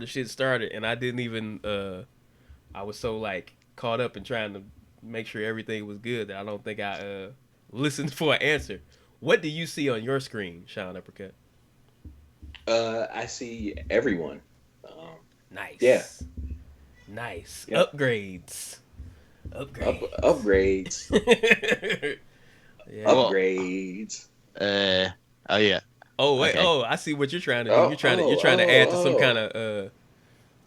the shit started, and I didn't even. I was so like caught up in trying to make sure everything was good that I don't think I listened for an answer. What do you see on your screen, Sean Uppercut? I see everyone. Um, yeah. Nice, nice Yep. upgrades, Upgrades. upgrades. yeah. Well, Upgrades. uh, oh yeah, Oh wait. okay. Oh, I see what you're trying to do. Oh, You're trying to add to some kind of.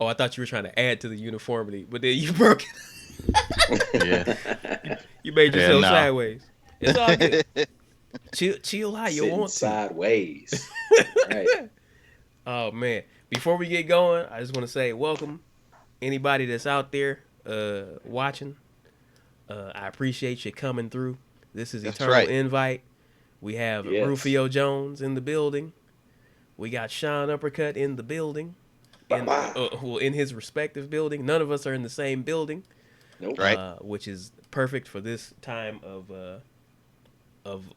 Oh, I thought you were trying to add to the uniformity, but then you broke Yeah, it. You made yeah, yourself no. sideways. It's all good. Chill how you Sitting want to. sideways. Right. Oh man. Before we get going, I just want to say welcome anybody that's out there watching. I appreciate you coming through. This is That's Eternal right. Invite. We have Yes. Rufio Jones in the building. We got Sean Uppercut in the building. Bye-bye. Well, in his respective building. None of us are in the same building, Nope. Right. which is perfect for this time of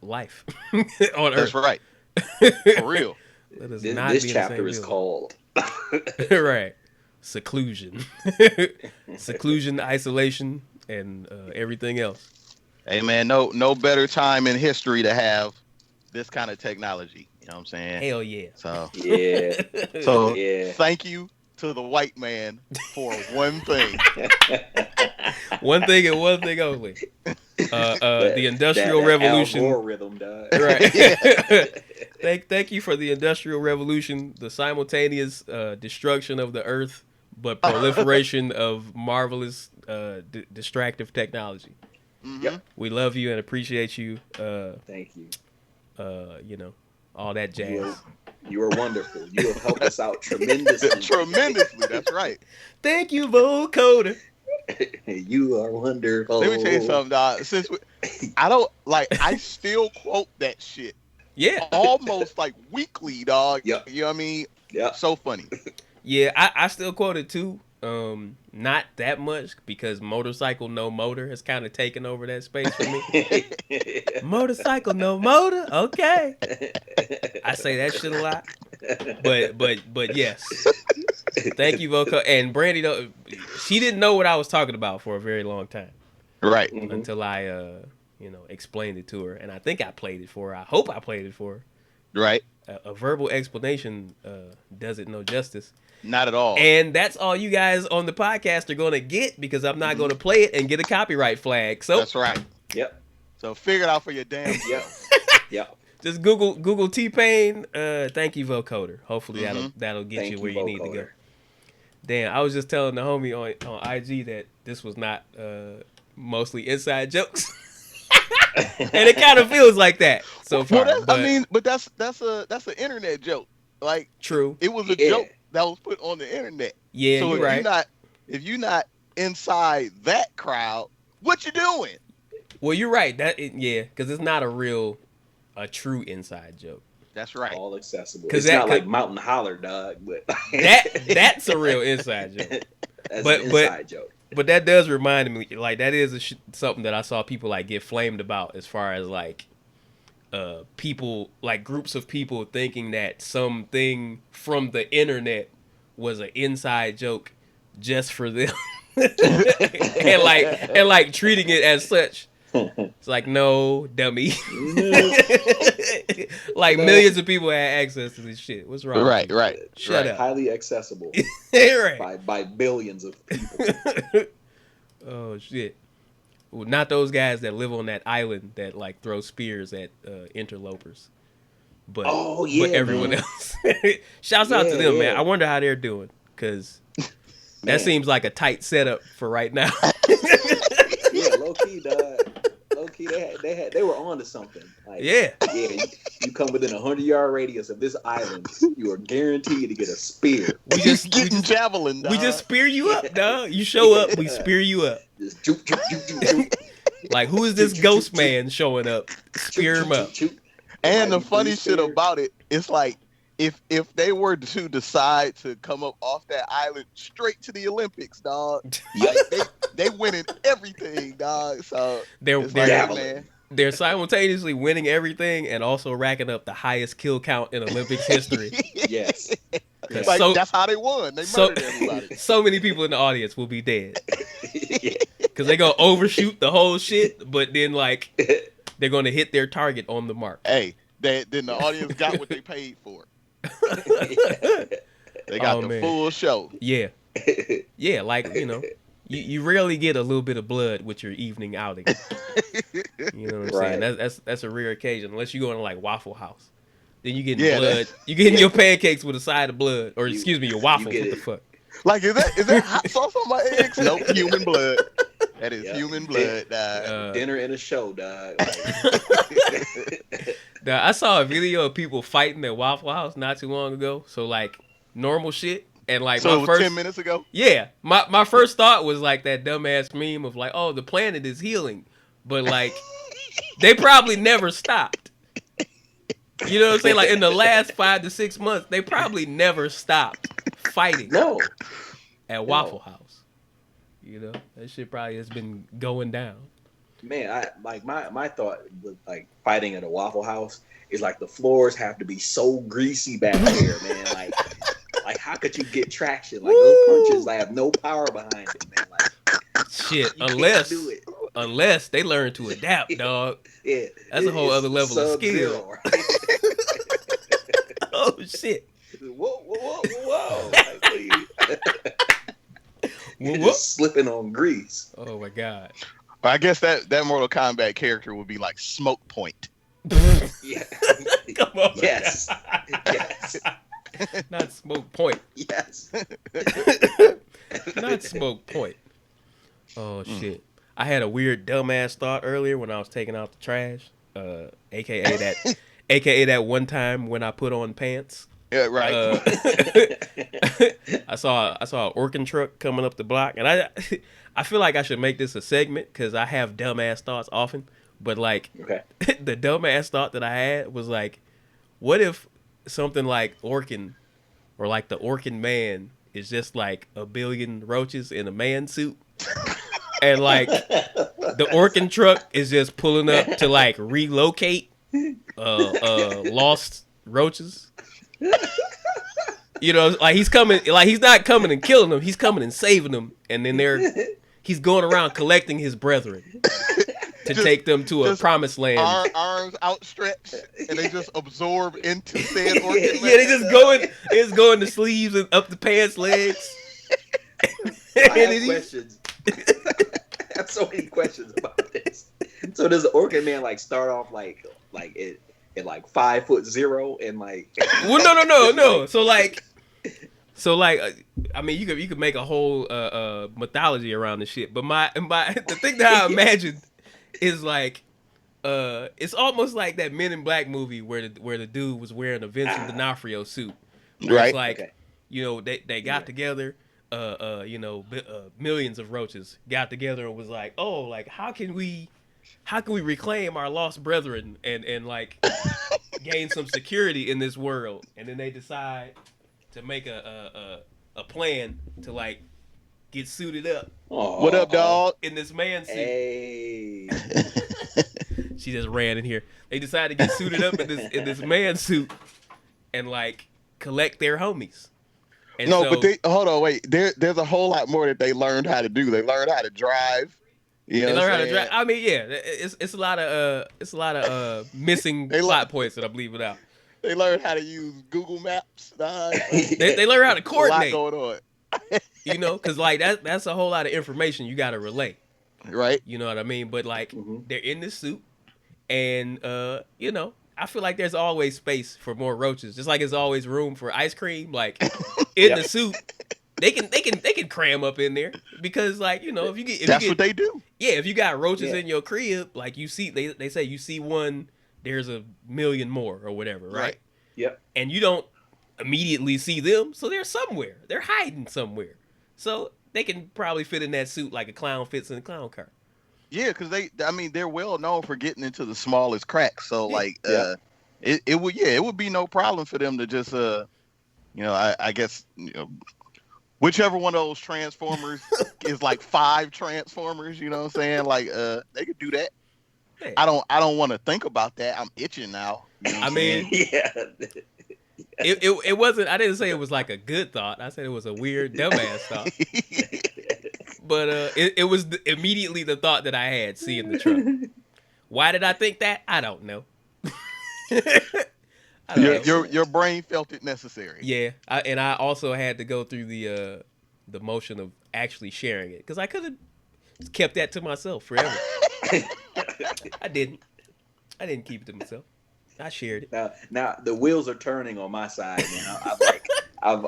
life on That's Earth. right. For real. Let us This, not this be in the chapter same is building. called. Right. Seclusion. Seclusion, isolation, and everything else. Hey man, no better time in history to have this kind of technology. You know what I'm saying? Hell yeah. So Yeah. so Yeah. thank you to the white man for one thing. One thing and one thing only. The Industrial that Revolution. Al Gore rhythm, dog. Right. Thank you for the Industrial Revolution, the simultaneous destruction of the Earth, but proliferation of marvelous distractive technology. Mhm. Yep. We love you and appreciate you. Thank you. You know, all that jazz. You are wonderful. You have helped us out tremendously. Tremendously. That's right. Thank you, vocoder. You are wonderful. Let me tell you something, dog. I don't like, I still quote that shit Yeah. almost like weekly, dog. Yep. You know what I mean? Yeah. So funny. Yeah, I still quote it too. Not that much because Motorcycle No Motor has kind of taken over that space for me. Motorcycle No Motor, okay. I say that shit a lot, but yes. Thank you, Voco. And Brandy, she didn't know what I was talking about for a very long time Right. Mhm. until I, explained it to her, and I think I played it for her. I hope I played it for her. Right. A verbal explanation does it no justice. Not at all. And that's all you guys on the podcast are going to get because I'm not going to play it and get a copyright flag. So That's right. Yep. So figure it out for your damn Yep. self. Yep. just Google T-Pain. Thank you, vocoder. Hopefully Mhm. that'll get Thank you where you need to go. vocoder. Damn, I was just telling the homie on IG that this was not mostly inside jokes. And it kind of feels like that so far. Well, but but that's an internet joke. Like true. it was a Yeah. joke that was put on the internet. Yeah, So you're right. if you're not inside that crowd, what you doing? Well, you're right. Yeah, because it's not a true inside joke. That's right. All accessible. 'Cause It's that not could- like Mountain Holler, dog, but That's a real inside joke. That's but- an inside joke. But that does remind me, like that is something that I saw people like get flamed about, as far as like people, like groups of people thinking that something from the internet was an inside joke just for them, and like treating it as such. It's like, no, dummy. Like millions of people had access to this shit. What's wrong? Right, with you? right. Shut right. up. Highly accessible Right. by billions of people. Oh shit. Well, not those guys that live on that island that like throw spears at interlopers. But Oh, yeah, but everyone man. else. Shouts out to Yeah, them, man. yeah. I wonder how they're doing, because Man. that seems like a tight setup for right now. Yeah, low key, dog. Low key, they were on to something. Like, Yeah. you come within 100-yard radius of this island, you are guaranteed to get a spear. We just Getting javelin. we just spear you up, dog. You show up, we spear you up. Just choop, choop, choop, choop, choop. Like, who is this ghost man showing up? Spear him up. Choop, choop. And the Might be funny three shit spears. about it, it's like if they were to decide to come up off that island straight to the Olympics, dog, like, they winning everything, dog. So They're it's like, they're, hey, man, they're simultaneously winning everything and also racking up the highest kill count in Olympics history. Yes. 'Cause Like so- that's how they won. They so- murdered everybody. So many people in the audience will be dead Yeah. because they gonna overshoot the whole shit, but then like they're gonna hit their target on the mark. Hey, then the audience got what they paid for. They got Oh, the man. full show. Yeah, yeah, like you rarely get a little bit of blood with your evening outing. You know what I'm saying? Right. That's a rare occasion, unless you go to like Waffle House. Then you getting Yeah, blood. You getting your pancakes with a side of blood, or You- excuse me, your waffles. you What get the it. fuck? Like, is that hot sauce on my eggs? Nope, human blood. That is Yep. human blood. Dog. Dinner and a show, dog. Like, Now, I saw a video of people fighting at Waffle House not too long ago. So like normal shit, and like So it my was first 10 minutes ago? yeah, my first thought was like that dumbass meme of like, oh, the planet is healing, but like they probably never stopped. You know what I'm saying? Like in the last 5 to 6 months, they probably never stopped fighting no. at Waffle House. You know, that shit probably has been going down. Man, I like my thought with like fighting at a Waffle House is like the floors have to be so greasy back there, man. Like how could you get traction? Like those punches, I have no power behind it, man. Like Shit, you can't unless do it. unless they learn to adapt, dog. Yeah, That's a whole it's other level of skill. Sub-Zero, right? Oh shit. whoa! Like, what are you? You're Whoop, just slipping on grease. Oh my god. I guess that Mortal Kombat character would be like Smoke Point. Yeah. Come on. Yes. Yes. Not Smoke Point. Yes. Not Smoke Point. Oh shit. I had a weird dumbass thought earlier when I was taking out the trash. AKA that one time when I put on pants. Yeah, right. I saw an Orkin truck coming up the block, and I feel like I should make this a segment because I have dumbass thoughts often. But like, Okay. the dumbass thought that I had was like, what if something like Orkin, or like the Orkin man, is just like a billion roaches in a man suit, and like the Orkin truck is just pulling up to like relocate lost roaches. You know, like he's coming, like he's not coming and killing them, he's coming and saving them, and then he's going around collecting his brethren to take them to a promised land. Arms outstretched, and they just absorb into said organ. Yeah, they just go in the sleeves and up the pants legs. I have questions. I have so many questions about this. So does the Orkin man like start off like at like 5'0" and like? Well, no. So like, I mean, you could make a whole mythology around this shit. But the thing that I imagined is like, it's almost like that Men in Black movie where the dude was wearing a Vincent D'Onofrio suit. Where it's like, Okay. you know, they got together, millions of roaches got together and was like, oh, like how can we reclaim our lost brethren and like gain some security in this world? And then they decide to make a plan to like get suited up What up, dog? in this man suit. Hey. She just ran in here. They decided to get suited up in this man suit and like collect their homies. And No, so, but hold on, wait. There's a whole lot more that they learned how to do. They learned how to drive. You know they what learn I'm how to saying? drive. I mean, yeah, it's a lot of missing plot points that I'm leaving out. They learned how to use Google Maps. Dog. They learn how to A lot coordinate. going on, You know, because like that's a whole lot of information you got to relay. right? You know what I mean? But like Mhm. they're in this suit, and you know, I feel like there's always space for more roaches, just like there's always room for ice cream. Like in the suit, they can cram up in there because like you know That's what they do. yeah, if you got roaches Yeah. in your crib, like you see they say you see one, there's a million more or whatever, right? Right. Yep. And you don't immediately see them, so they're somewhere. They're hiding somewhere. So they can probably fit in that suit like a clown fits in a clown car. Yeah, because they're well known for getting into the smallest cracks. So Yeah. like, Yeah. it would be no problem for them to just I guess whichever one of those transformers is like 5 transformers. You know what I'm saying? Like they could do that. Yeah. I don't want to think about that. I'm itching now. You know what I I'm mean, saying? Yeah. It wasn't. I didn't say it was like a good thought. I said it was a weird dumbass thought. But it was immediately the thought that I had seeing the truck. Why did I think that? I don't know. I don't know. Your brain felt it necessary. Yeah, and I also had to go through the motion of actually sharing it because I could have kept that to myself forever. I didn't keep it to myself. I shared it. Now the wheels are turning on my side, man.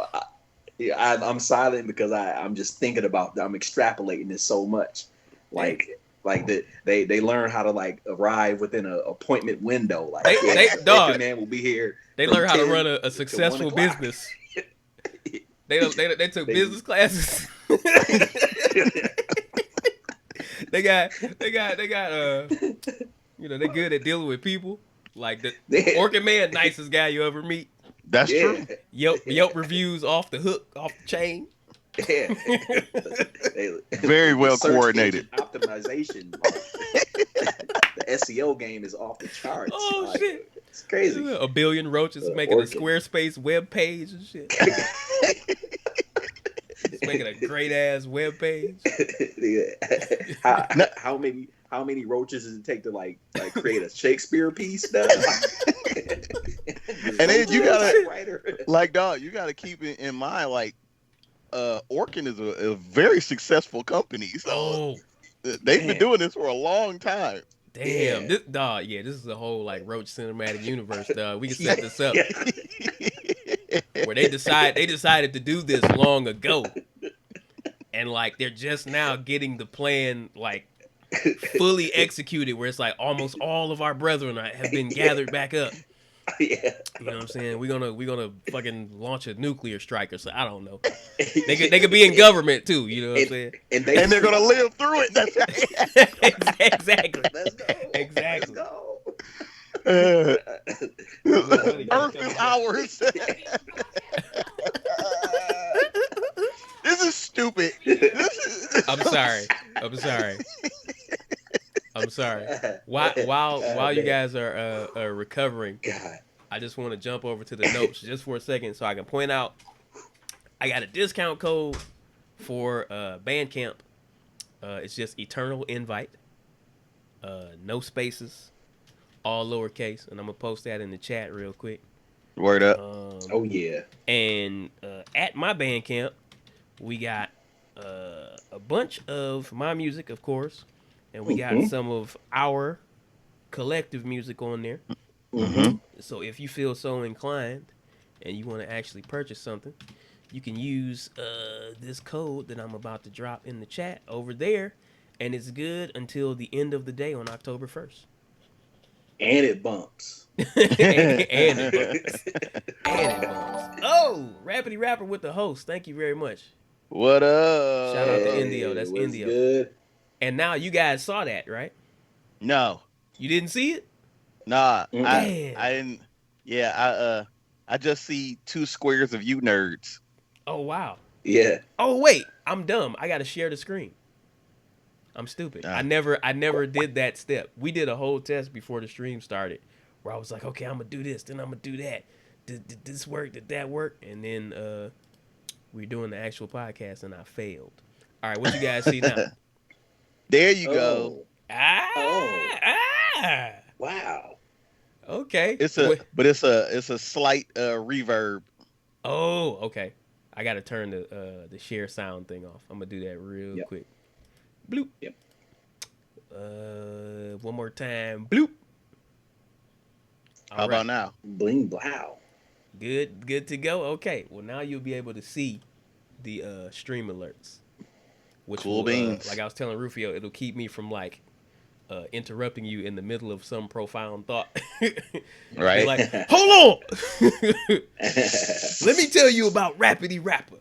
I'm silent because I'm just thinking about. I'm extrapolating this so much, like they learn how to like arrive within an appointment window. Like dog, man will be here. They learn how to run a successful business. They took business classes. they got they're good at dealing with people. Like the Orchid Man, nicest guy you ever meet. That's true. Yelp reviews off the hook, off the chain. Yeah. Very well coordinated. Optimization. The SEO game is off the charts. Oh shit. It's crazy. A billion roaches making a Squarespace web page and shit. It's making a great ass web page. How many roaches does it take to like create a Shakespeare piece now? And then you gotta like, dog, you gotta keep it in mind, like Orkin is a very successful company. So they've been doing this for a long time. Damn, this is a whole like Roach cinematic universe, dog. We can set this up. Where they decided to do this long ago. And like they're just now getting the plan like fully executed, where it's like almost all of our brethren have been gathered back up. Yeah. You know what I'm saying? We're gonna fucking launch a nuclear strike or something. I don't know. They could be in government too, you know what I'm saying? And they're gonna live through it. That's right. Exactly. Let's go. Exactly. Earth is ours. This is stupid. I'm sorry. While you guys are recovering, God. I just want to jump over to the notes just for a second so I can point out I got a discount code for Bandcamp. It's just Eternal Invite. No spaces, all lowercase, and I'm gonna post that in the chat real quick. Word up. Oh yeah. And at my Bandcamp, we got a bunch of my music, of course, and we got some of our collective music on there. Mm-hmm. So if you feel so inclined and you want to actually purchase something, you can use this code that I'm about to drop in the chat over there, and it's good until the end of the day on October 1st. And it bumps. and it bumps. And it bumps. Oh, Rappity Rapper with the host. Thank you very much. What up? Shout out to Indio. That's Indio. Good. And now you guys saw that, right? No. You didn't see it? Nah. Damn. I didn't. Yeah, I just see 2 squares of you nerds. Oh, wow. Yeah. Oh, wait. I'm dumb. I got to share the screen. I'm stupid. I never did that step. We did a whole test before the stream started where I was like, okay, I'm going to do this, then I'm going to do that. Did this work? Did that work? And then we're doing the actual podcast and I failed. All right, what you guys see now? There you go. Wow. Okay. It's a slight reverb. Oh, okay. I got to turn the share sound thing off. I'm going to do that real quick. Bloop. Yep. One more time. Bloop. How about now? Bling blow. Good to go. Okay. Well, now you'll be able to see the stream alerts. Which cool will, beans. like I was telling Rufio, it'll keep me from like interrupting you in the middle of some profound thought. Right. Like, hold on. Let me tell you about Rappity Rapper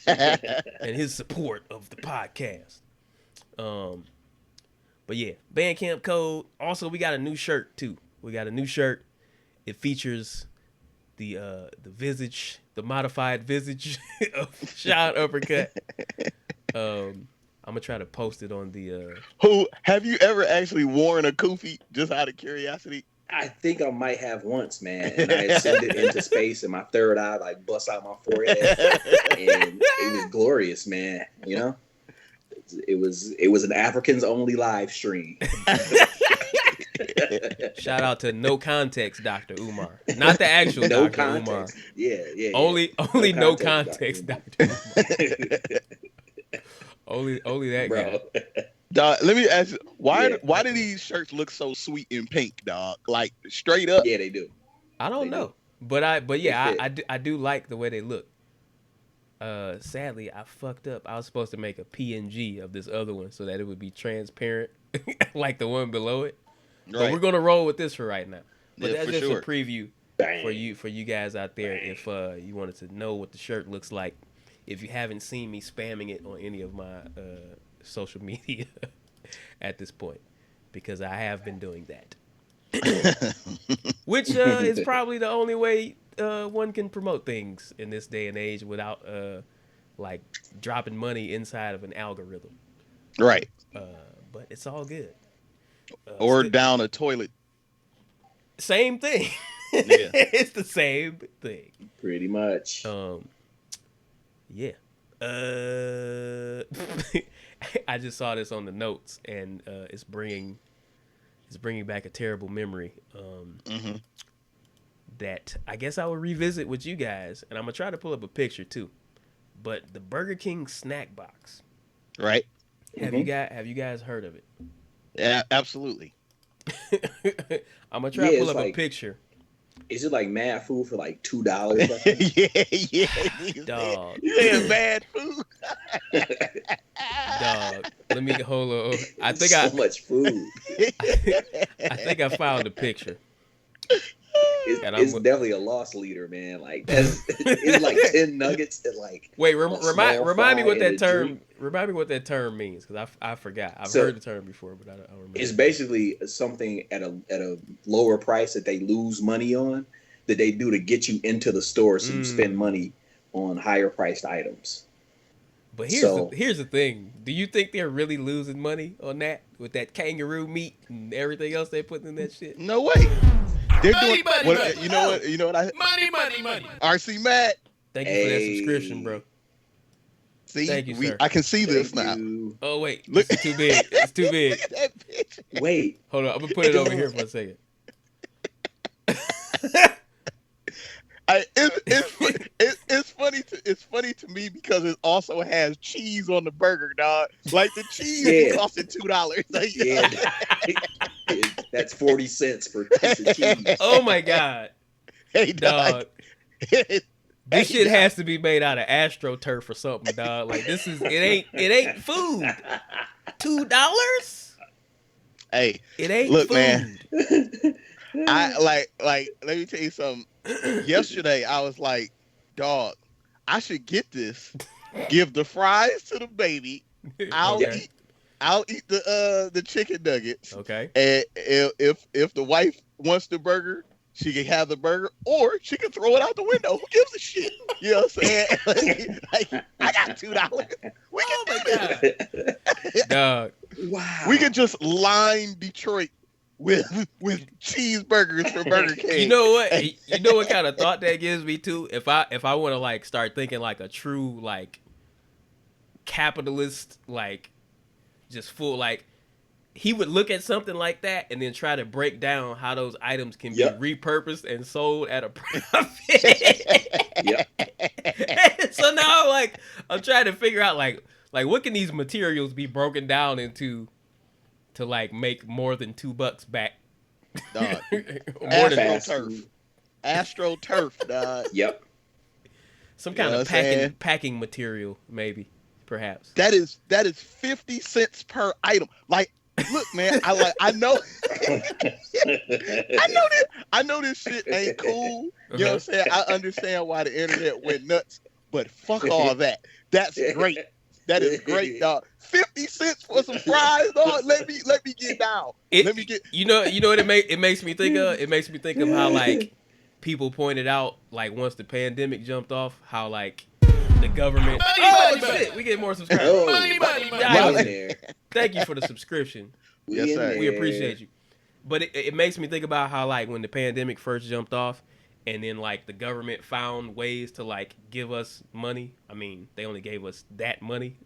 and his support of the podcast. But yeah, Bandcamp code. Also, we got a new shirt too. We got a new shirt. It features the visage, the modified visage of Sean Uppercut. I'm gonna try to post it on the. Who have you ever actually worn a kufi? Just out of curiosity. I think I might have once, man, and I ascended into space, and my third eye like bust out my forehead, and it was glorious, man. You know, it was an Africans only live stream. Shout out to No Context Dr. Umar. Not the actual No Dr. Umar. context. Yeah. Only No Context Dr. Dr. Umar. Only that Bro. guy. Dog, let me ask you, why Yeah. do these shirts look so sweet in pink, dog? Like straight up. Yeah, they do. I don't They know. do. But yeah, They fit. I do like the way they look. Sadly, I fucked up. I was supposed to make a PNG of this other one so that it would be transparent, like the one below it. But we're gonna roll with this for right now. But Yeah, that's for just sure. a preview Bang. for you guys out there. If you wanted to know what the shirt looks like, if you haven't seen me spamming it on any of my social media at this point, because I have been doing that, which is probably the only way one can promote things in this day and age without like dropping money inside of an algorithm. Right. But it's all good. Or down a toilet. Same thing. Yeah. It's the same thing. Pretty much. Yeah. I just saw this on the notes, and it's bringing back a terrible memory. That I guess I will revisit with you guys, and I'm gonna try to pull up a picture too. But the Burger King snack box. Right. Have you guys heard of it? Yeah, absolutely. I'm gonna try to pull up a picture. Is it like mad food for like $2? yeah. Dog. You saying bad food? Dog. Let me hold on. I think so much food. I think I found a picture. It's definitely a loss leader, man. Like it's like 10 nuggets and like. Wait, remind me what that term. Remind me what that term means, because I forgot. I've heard the term before, but I don't remember. It's basically something at a lower price that they lose money on, that they do to get you into the store, so you spend money on higher priced items. But here's the thing. Do you think they're really losing money on that with that kangaroo meat and everything else they're putting in that shit? No way. They're Money, doing money, what, money. you know what? You know what? Money. RC Matt. Thank you for that subscription, bro. See, Thank you, sir. I can see this now. Oh wait, Look, it's too big. It's too big. Look at that picture. Wait, Hold on, I'm gonna put it over here for a second. It's funny to me because it also has cheese on the burger, dog. Like the cheese is costing $2. Like, yeah, that's 40 cents for a piece of cheese. Oh my god, hey dog. dog. This shit has to be made out of AstroTurf or something, dog. Like it ain't food. $2? Hey, It ain't look, food. man. I like let me tell you something. Yesterday I was like, dog, I should get this. Give the fries to the baby. I'll eat the chicken nuggets. Okay. And if the wife wants the burger, she can have the burger, or she can throw it out the window. Who gives a shit? You know what I'm saying? like, I got $2. We can do this. Dog. Wow. We could just line Detroit with cheeseburgers for Burger King. You know what? You know what kind of thought that gives me too? If I want to like start thinking like a true like capitalist, like just full, like he would look at something like that and then try to break down how those items can be repurposed and sold at a profit. So now like I'm trying to figure out like what can these materials be broken down into to like make more than $2 back. Dog. More than AstroTurf, dog. Yep. Some kind of packing material, maybe, perhaps. That is 50 cents per item. Like, look, man, I know I know this shit ain't cool. You know what I'm saying? I understand why the internet went nuts, but fuck all that. That's great. That is great, dog. 50 cents for some fries, dog. Let me get down. You know what it makes me think of? It makes me think of how like people pointed out, like once the pandemic jumped off, how like the government. Shit, we get more subscribers. Money. Thank you for the subscription. Yes, sir. We appreciate you. But it makes me think about how like when the pandemic first jumped off, and then like the government found ways to like give us money. I mean, they only gave us that money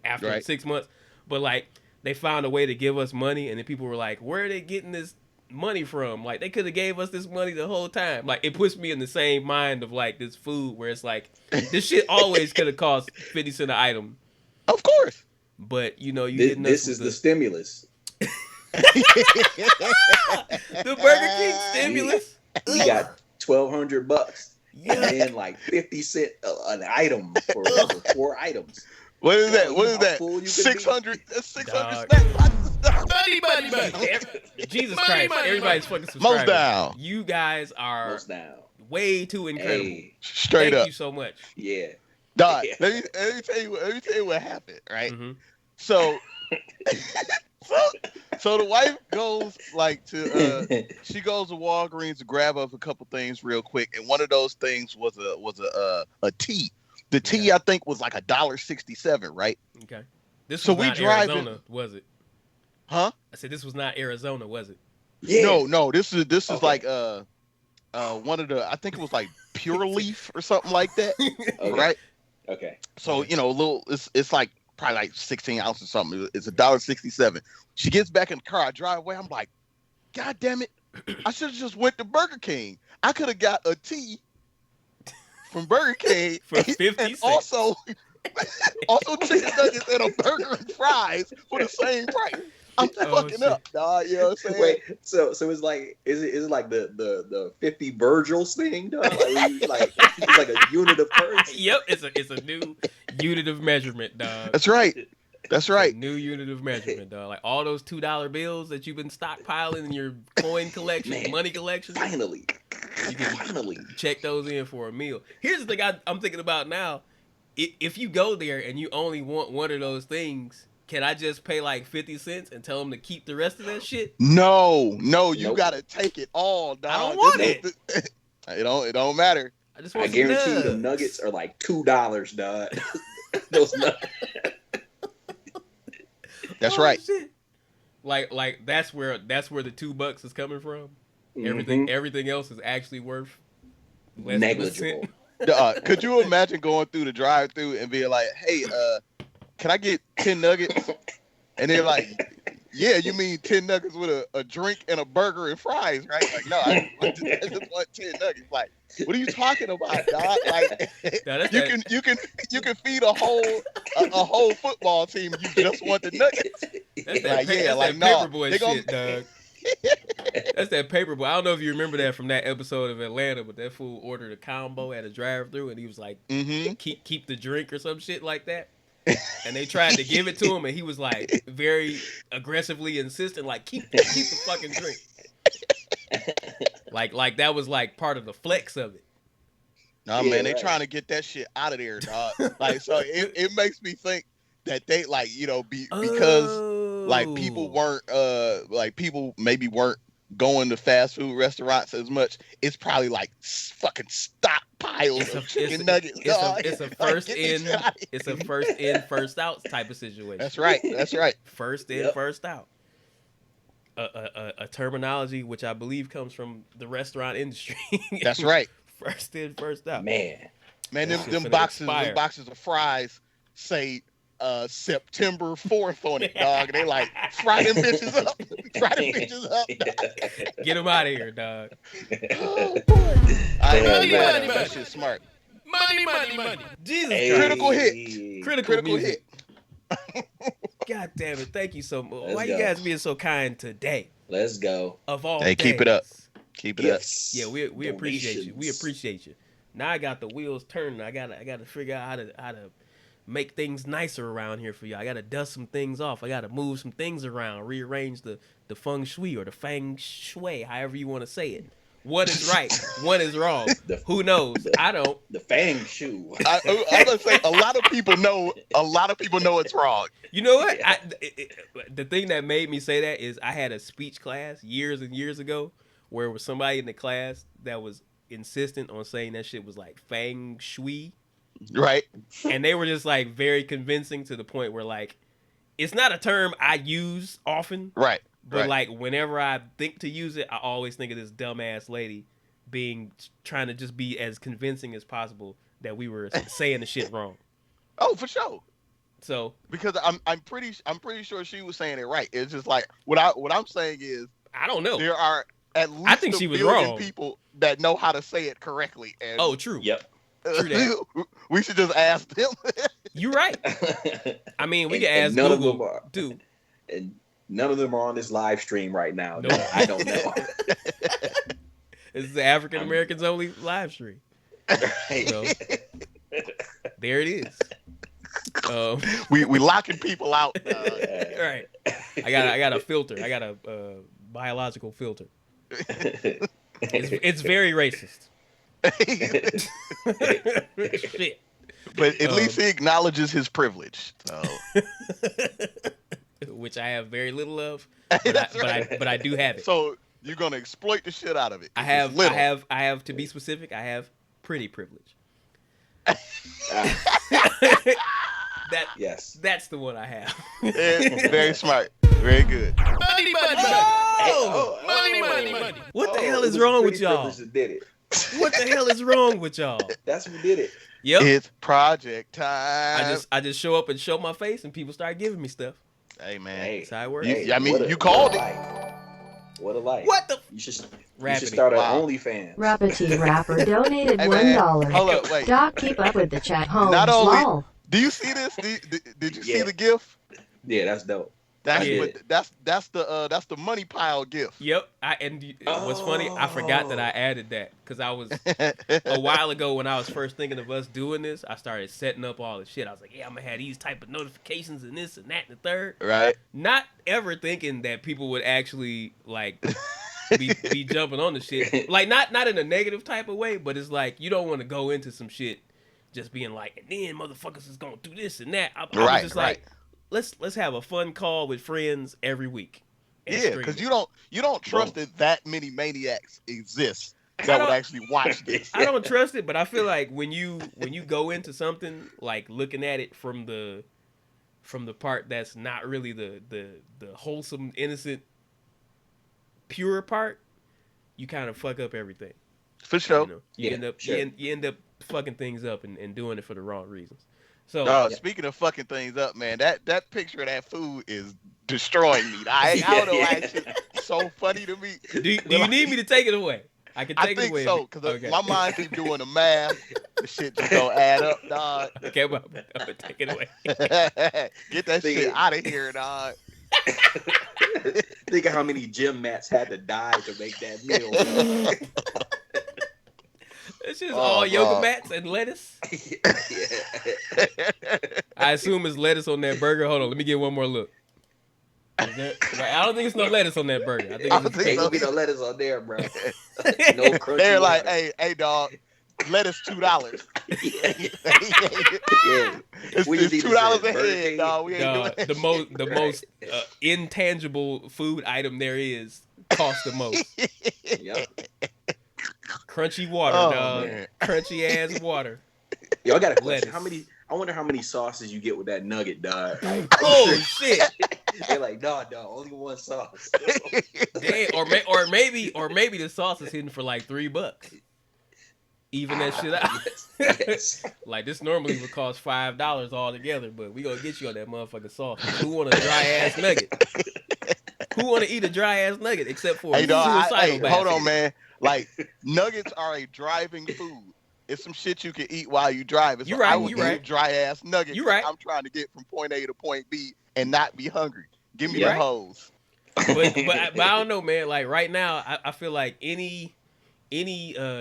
after Right. 6 months, but like they found a way to give us money, and then people were like, "Where are they getting this money from? Like they could have gave us this money the whole time." Like it puts me in the same mind of like this food where it's like this shit always could have cost 50 cents an item, Of course. but you know you This, hitting this us is with the stimulus. the Burger King stimulus. We got $1,200, and Yeah. then like 50 cents an item for 4 items. What is that? Yo, What you is know how that? full you can be? 600 Dog. snack boxes. Jesus Money, Christ, money, everybody's money. fucking Most subscribers. down. You guys are Most down. way too incredible. Hey, Straight Thank up. you so much. yeah. Dog, Yeah. let me tell you what happened, right? Mhm. So, so the wife goes like to she goes to Walgreens to grab up a couple things real quick, and one of those things was a tea. The tea I think was like $1.67, right? Okay. This So was we not driving- Arizona, was it? Huh? I said this was not Arizona, was it? Yeah. No, this is Okay. like one of the I think it was like Pure Leaf or something like that, Okay. right? Okay. So you know, a little it's like probably like 16 ounces or something. It's $1.67. She gets back in the car. I drive away. I'm like, God damn it! I should have just went to Burger King. I could have got a tea from Burger King For 50 and cents. also chicken nuggets and a burger and fries for the same price. I'm Oh, fucking shit. up, dog. You know what I'm saying? Wait, so it's like is it like the 50 Virgils thing, dog? It's like a unit of currency. Yep, it's a new unit of measurement, dog. That's right. That's It's a right. new unit of measurement, dog. Like all those $2 bills that you've been stockpiling in your coin collection, Man, money collection. Finally. You can Finally. check those in for a meal. Here's the thing I'm thinking about now. If you go there and you only want one of those things, can I just pay like 50 cents and tell them to keep the rest of that shit? No, you Nope. gotta take it all, dog. I don't want This is the- it don't matter. I just I want some guarantee you the nugs. nuggets are like $2, dog. Those nuggets. That's Oh, right. shit. Like that's where the $2 is coming from. Mhm. Everything else is actually worth less Negligible. than a cent. Could you imagine going through the drive-through and being like, "Hey, can I get 10 nuggets?" And they're like, "Yeah, you mean 10 nuggets with a drink and a burger and fries, right?" Like, no, I just want 10 nuggets. Like, what are you talking about, dog? Like, Now, that's you that- can feed a whole football team. You just want the nuggets. That's that, Like, pa- yeah, that's like, that no, paperboy they gonna- shit, dog. That's that paperboy. I don't know if you remember that from that episode of Atlanta, but that fool ordered a combo at a drive-thru, and he was like, Mm-hmm. keep the drink or some shit like that. And they tried to give it to him, and he was like very aggressively insistent, like keep the fucking drink. Like that was like part of the flex of it. No, Yeah, man, they right. trying to get that shit out of there, dog. Like, so it makes me think that they like, you know, because like people maybe weren't going to fast food restaurants as much. It's probably like fucking stockpiles of chicken nuggets. dog. It's a Like, first get this in, shit out of it's a here. first in, first out type of situation. That's right. That's right. First in, Yep. first out. A terminology which I believe comes from the restaurant industry. That's right. First in, first out. Man. Man, That shit's them finna boxes, expire. them boxes of fries say September 4th on it, dog. And they like fry them bitches up. Fry them bitches up. Dog. Get him out of here, dog. Oh, boy. I know, Money, man. money, That money. shit's smart. Money. Jesus Hey. Christ. Critical hit. Critical hit. God damn it. Thank you so much. Let's Why you go. guys being so kind today? Let's go. Of all Hey, keep it up. days. Keep it up. Gifts. Yeah, we appreciate you. We donations. appreciate you. Now I got the wheels turning. I gotta figure out how to make things nicer around here for you. I gotta dust some things off. I gotta move some things around, rearrange the feng shui or the feng shui, however you want to say it. One is right, one is wrong. Who knows? I don't. The Fang Shoe. I'm gonna say a lot of people know. A lot of people know it's wrong. You know what? Yeah. The thing that made me say that is I had a speech class years and years ago where there was somebody in the class that was insistent on saying that shit was like feng shui. Right. And they were just like very convincing to the point where like it's not a term I use often, Right. But like whenever I think to use it, I always think of this dumbass lady trying to just be as convincing as possible that we were saying the shit wrong. Oh, for sure. So because I'm pretty sure she was saying it right. It's just like what I'm saying is I don't know. there are at I least think a she was billion wrong. people that know how to say it correctly. And oh, true. Yep. True that. we should just ask them. You're right. I mean, we can and ask none Google of them are, too. and none of them are on this live stream right now. Nope. No, I don't know. This is the African Americans only live stream. Right. So there it is. we locking people out. Right. I got a filter. I got a biological filter. It's very racist. Shit. But at least he acknowledges his privilege. So. Which I have very little of, but I do have it. So you're gonna exploit the shit out of it. I have to be specific. I have pretty privilege. Yes, that's the one I have. Very smart. Very good. Money. What the hell is wrong with y'all? Did it. What the hell is wrong with y'all? That's who did it. Yep. It's project time. I just show up and show my face, and people start giving me stuff. Hey man, Hey, that's how it works. You called it. What a life. What the? You should start an OnlyFans. Rappity Rapper donated Hey, $1. Hold up, wait. Doc, keep up with the chat. Home Not only- small. Do you see this? Did you see Yeah. the GIF? Yeah, that's dope. That's Yeah. that's the money pile GIF. Yep. What's funny? I forgot that I added that because I was a while ago when I was first thinking of us doing this. I started setting up all the shit. I was like, yeah, I'm gonna have these type of notifications and this and that and the third. Right. Not ever thinking that people would actually like be jumping on the shit. Like not in a negative type of way, but it's like you don't want to go into some shit just being like, and then motherfuckers is gonna do this and that. I was just like, let's have a fun call with friends every week. Yeah, because you don't trust that many maniacs exist that would actually watch this. I don't trust it, but I feel like when you go into something like looking at it from the part that's not really the wholesome, innocent, pure part, you kind of fuck up everything. For sure. You know? You end up fucking things up and doing it for the wrong reasons. So speaking of fucking things up, man, that picture of that food is destroying me. I don't know why it's so funny to me. Do you need me to take it away? I can take it away. I think so, because my mind keeps doing the math. The shit just don't add up, dog. Okay, well, I'm gonna take it away. Get that shit out of here, dog. Think of how many gym mats had to die to make that meal. It's just all yoga mats and lettuce. Yeah. I assume it's lettuce on that burger. Hold on, let me get one more look. I don't think it's no lettuce on that burger. I think Ain't gonna be no lettuce on there, bro. No crunchy. They're like, water. hey, dog, lettuce $2. Yeah. It's $2 a head, dog. We ain't doing that the most intangible food item there is costs the most. Yep. Crunchy water, dog. Man. Crunchy ass water. Yo, I got a question. I wonder how many sauces you get with that nugget, dog. Like, oh shit! They're like, no, only one sauce. Damn, or maybe the sauce is hidden for like $3. Even that shit out. Yes. Like this normally would cost $5 altogether, but we gonna get you on that motherfucking sauce. Who want a dry ass nugget? Who want to eat a dry ass nugget except for a suicidal basket? Hold on, man. Like nuggets are a driving food. It's some shit you can eat while you driving. So I would eat a dry ass nugget. You right. I'm trying to get from point A to point B and not be hungry. Give me the hose. But I don't know, man. Like right now, I feel like any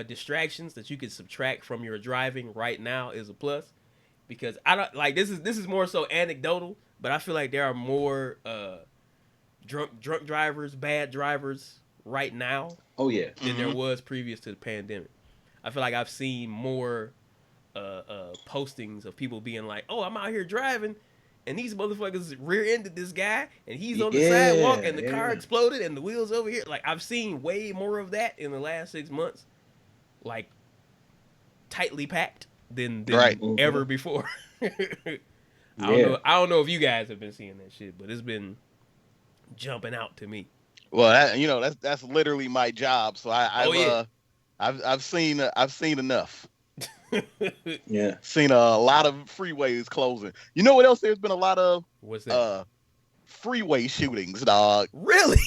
distractions that you could subtract from your driving right now is a plus, because I don't like this is more so anecdotal, but I feel like there are more drunk drivers, bad drivers right now. Oh yeah. Than there was previous to the pandemic. I feel like I've seen more postings of people being like, "Oh, I'm out here driving, and these motherfuckers rear-ended this guy, and he's on the sidewalk, and the car exploded, and the wheels over here." Like I've seen way more of that in the last 6 months, like tightly packed than ever before. I don't know if you guys have been seeing that shit, but it's been jumping out to me. Well, that's literally my job. So I've seen enough. Yeah. Seen a lot of freeways closing. You know what else? There's been a lot of What's that? freeway shootings, dog. Really?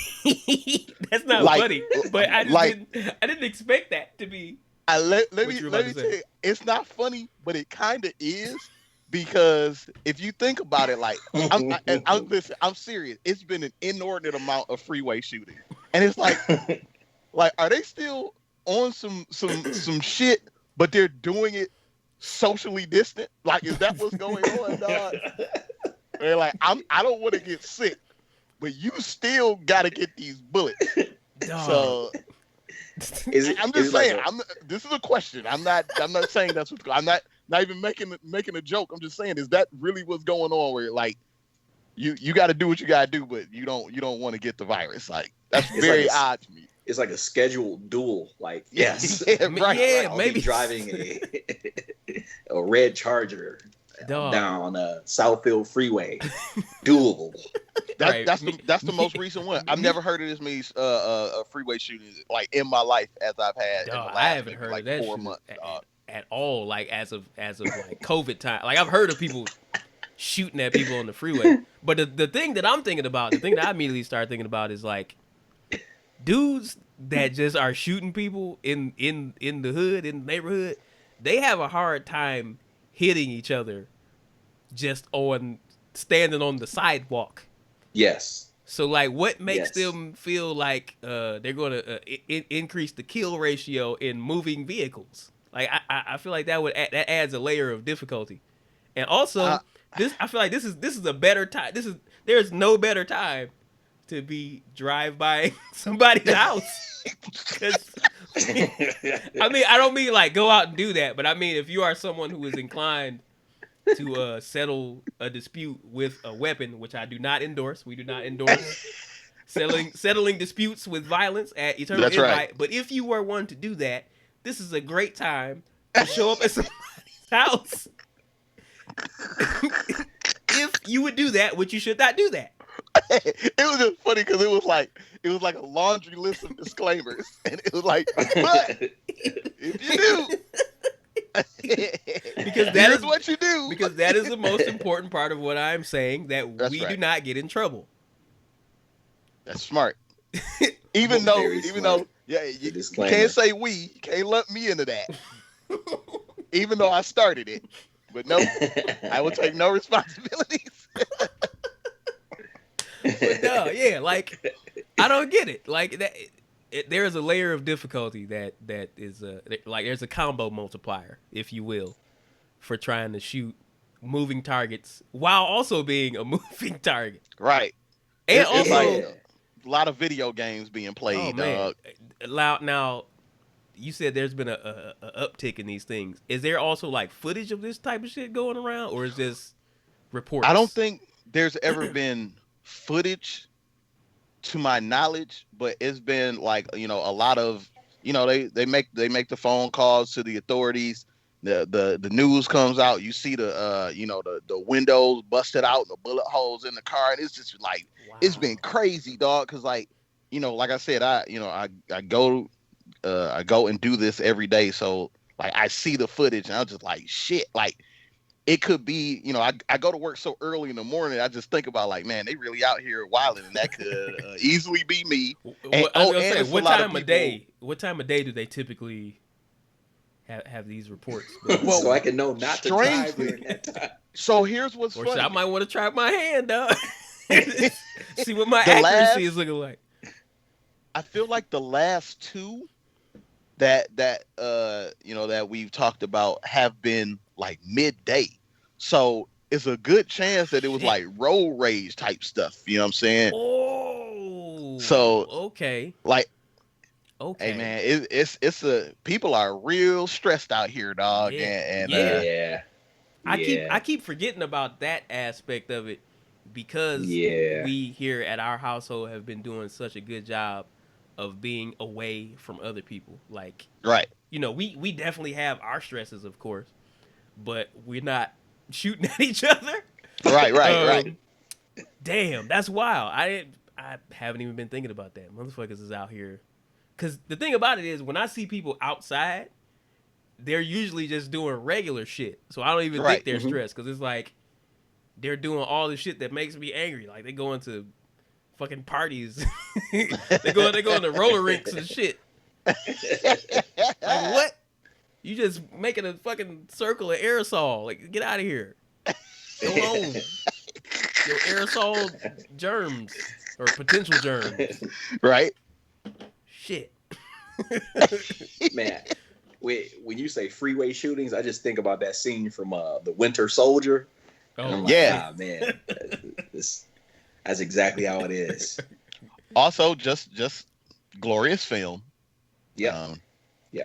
That's not Like, funny. But I just like didn't expect that to be let what me you were about to tell say. you, it's not funny, but it kind of is because if you think about it, like listen, I'm serious. It's been an inordinate amount of freeway shooting, and it's like are they still on some shit, but they're doing it socially distant? Like, is that what's going on, dog? They're like, I don't want to get sick, but you still got to get these bullets. Dog. So I'm just saying. This is a question. I'm not saying that's what's going. I'm not even making a joke. I'm just saying, is that really what's going on? Where like you got to do what you got to do, but you don't want to get the virus. Like, that's very odd to me. It's like a scheduled duel. Like, yes, yeah, right. Yeah, I'll maybe be driving a red Charger down Southfield Freeway. Doable. That's the most recent one. I've never heard of this many freeway shootings like in my life as I've had in the last I haven't heard of that 4 months at all. Like as of like COVID time. Like I've heard of people shooting at people on the freeway, but the thing that I'm thinking about, the thing that I immediately start thinking about is like dudes that just are shooting people in the hood, in the neighborhood. They have a hard time hitting each other just on standing on the sidewalk. Yes. So like, what makes them feel like they're going to increase the kill ratio in moving vehicles? Like I feel like that adds a layer of difficulty. And also, I feel like this is a better time. There's no better time to be drive by somebody's house. I mean, I don't mean like go out and do that, but I mean if you are someone who is inclined to settle a dispute with a weapon, which I do not endorse. We do not endorse settling disputes with violence at Eternal That's Invite. right. But if you were one to do that, this is a great time to show up at somebody's house. If you would do that, which you should not do that. It was just funny because it was like a laundry list of disclaimers, and it was like, but if you do. Because here's what you do. Because that is the most important part of what I'm saying, that That's we right. do not get in trouble. That's smart. Even though you can't say we, you can't lump me into that. Even though I started it. But no, I will take no responsibilities. But no, yeah, like I don't get it. Like that, there is a layer of difficulty that is like there's a combo multiplier, if you will, for trying to shoot moving targets while also being a moving target. Right. And it's also like a lot of video games being played. Now, you said there's been a uptick in these things. Is there also like footage of this type of shit going around, or is this reports? I don't think there's ever been footage to my knowledge, but it's been like, a lot of, they make the phone calls to the authorities. The news comes out. You see the windows busted out, the bullet holes in the car, and it's just like, wow. It's been crazy, dog. Cause like I said, I go and do this every day, so like I see the footage and I'm just like, shit, like it could be, I go to work so early in the morning. I just think about like, man, they really out here wilding, and that could easily be me. What time of day do they typically have these reports? Well, so I can know not to drive during that time. So here's what's funny. I might want to try my hand, dog. See what my accuracy is looking like. I feel like the last two that we've talked about have been like midday, so it's a good chance that it was like road rage type stuff. You know what I'm saying? Oh, so okay, like, okay, hey man, it's people are real stressed out here, dog. I keep forgetting about that aspect of it because we here at our household have been doing such a good job of being away from other people. Like, right. We definitely have our stresses, of course, but we're not shooting at each other. Right. Damn, that's wild. I I haven't even been thinking about that. Motherfuckers is out here. Because the thing about it is, when I see people outside, they're usually just doing regular shit. So I don't even think they're stressed. Because it's like, they're doing all the shit that makes me angry. Like, they go into fucking parties. they go into roller rinks and shit. Like, what? You just making a fucking circle of aerosol. Like, get out of here. Go home. Your aerosol germs or potential germs. Right. Shit. Man, when you say freeway shootings, I just think about that scene from The Winter Soldier. Oh, and I'm like, yeah. ah, man, that's exactly how it is. Also, just glorious film. Yeah. Yeah.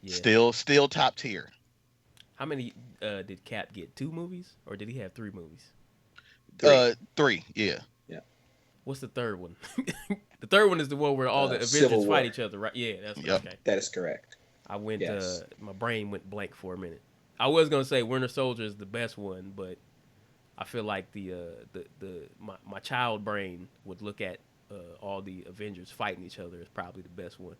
Still top tier. How many did Cap get? 2 movies? Or did he have 3 movies? 3, yeah. What's the third one? The third one is the one where all the Avengers fight each other, right? Yeah, that's okay. That is correct. I went my brain went blank for a minute. I was gonna say Winter Soldier is the best one, but I feel like my child brain would look at all the Avengers fighting each other as probably the best one.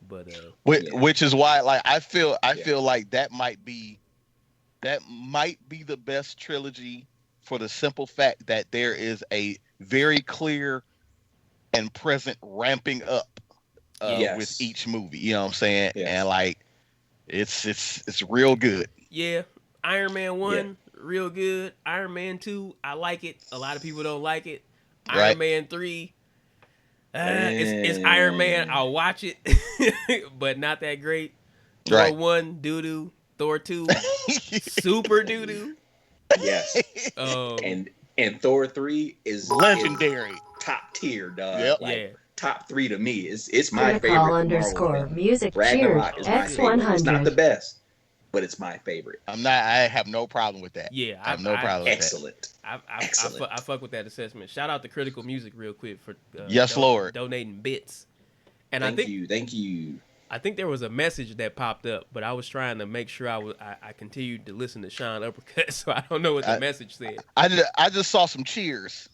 But which is why, like, I feel like that might be the best trilogy, for the simple fact that there is a very clear and present ramping up with each movie. You know what I'm saying? Yes. And like, it's real good. Yeah, Iron Man 1, real good. Iron Man 2, I like it. A lot of people don't like it. Iron Man 3, it's Iron Man. I'll watch it, but not that great. Thor 1, doo-doo. Thor 2, super doo-doo. Yes. And Thor 3 is legendary. Top tier, dog. Yep. Like, top 3 to me. It's my favorite. _ music Ragnarok is my favorite. X100. It's not the best, but it's my favorite. I have no problem with that. Yeah, I have no problem with excellent. that. Excellent. I fuck with that assessment. Shout out to Critical Music real quick for yes, Lord, donating bits. And thank you. I think there was a message that popped up, but I was trying to make sure I continued to listen to Sean Uppercut, so I don't know what the message said. I just saw some cheers.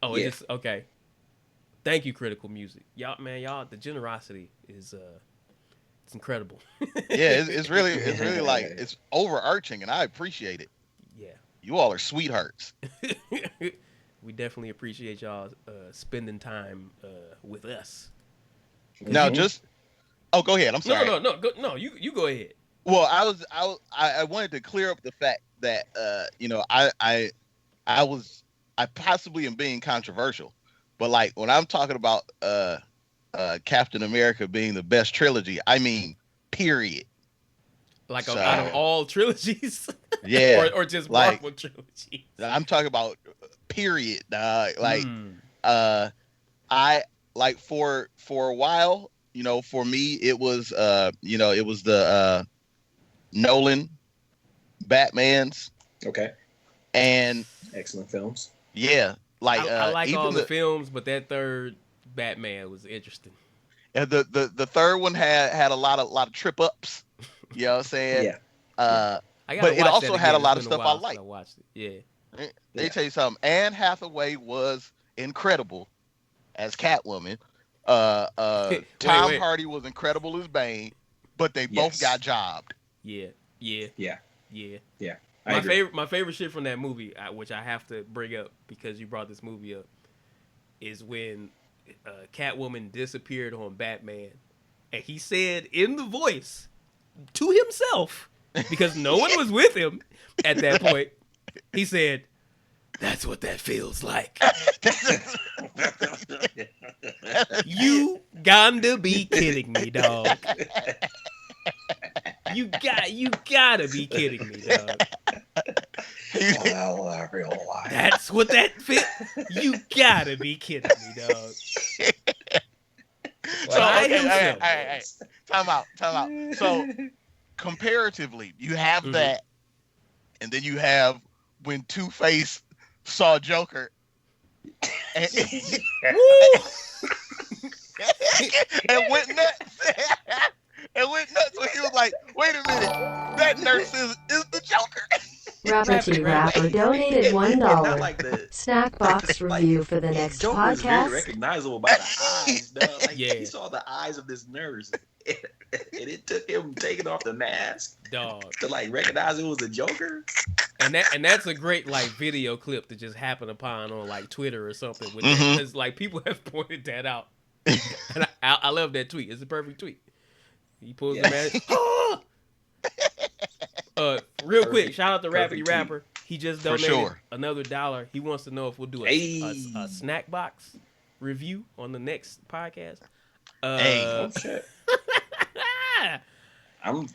Oh, it's okay. Thank you, Critical Music. Y'all, the generosity is it's incredible. Yeah, it's really like, it's overarching, and I appreciate it. Yeah. You all are sweethearts. We definitely appreciate y'all spending time with us. Now, go ahead. I'm sorry. No. You go ahead. Well, I wanted to clear up the fact that I possibly am being controversial, but like, when I'm talking about Captain America being the best trilogy, I mean period. Like, out of all trilogies? Yeah. or just Marvel trilogies? I'm talking about period. Like, I like for a while, for me, it was the Nolan Batmans. Okay. And excellent films. Yeah. Like, I like all the films, but that third Batman was interesting. And the third one had a lot of trip ups. You know what I'm saying? Yeah. But it also had a lot of stuff I liked. I watched it. Yeah. Let me tell you something. Anne Hathaway was incredible as Catwoman. Tom Hardy was incredible as Bane, but they both got jobbed. Yeah. My favorite shit from that movie, which I have to bring up because you brought this movie up, is when Catwoman disappeared on Batman, and he said in the voice to himself, because no one was with him at that point, he said, "That's what that feels like." You gotta be kidding me, dog. You gotta be kidding me, dog. Well, real life. That's what that fit. You gotta be kidding me, dog. Hey, time out. So, comparatively, you have that, and then you have when Two-Face saw Joker, and went nuts. And went nuts when he was like, "Wait a minute, that nurse is the Joker." Rapper Rappity to Rapper. Rapper donated And not $1. like the Snack box like review for the next Joker is very podcast. recognizable by the eyes, dog. Like Yeah. he saw the eyes of this nurse, and it took him taking off the mask Dog. to like recognize it was a Joker. And that's a great like video clip to just happen upon on like Twitter or something with that, Mhm. because like people have pointed that out, and I love that tweet. It's a perfect tweet. He pulls the mask. Real quick, Perfect- shout out to perfect Rappity tweet. Rapper. He just For donated sure. another $1. He wants to know if we'll do Hey. a snack box review on the next podcast. Hey. Oh shit! I'm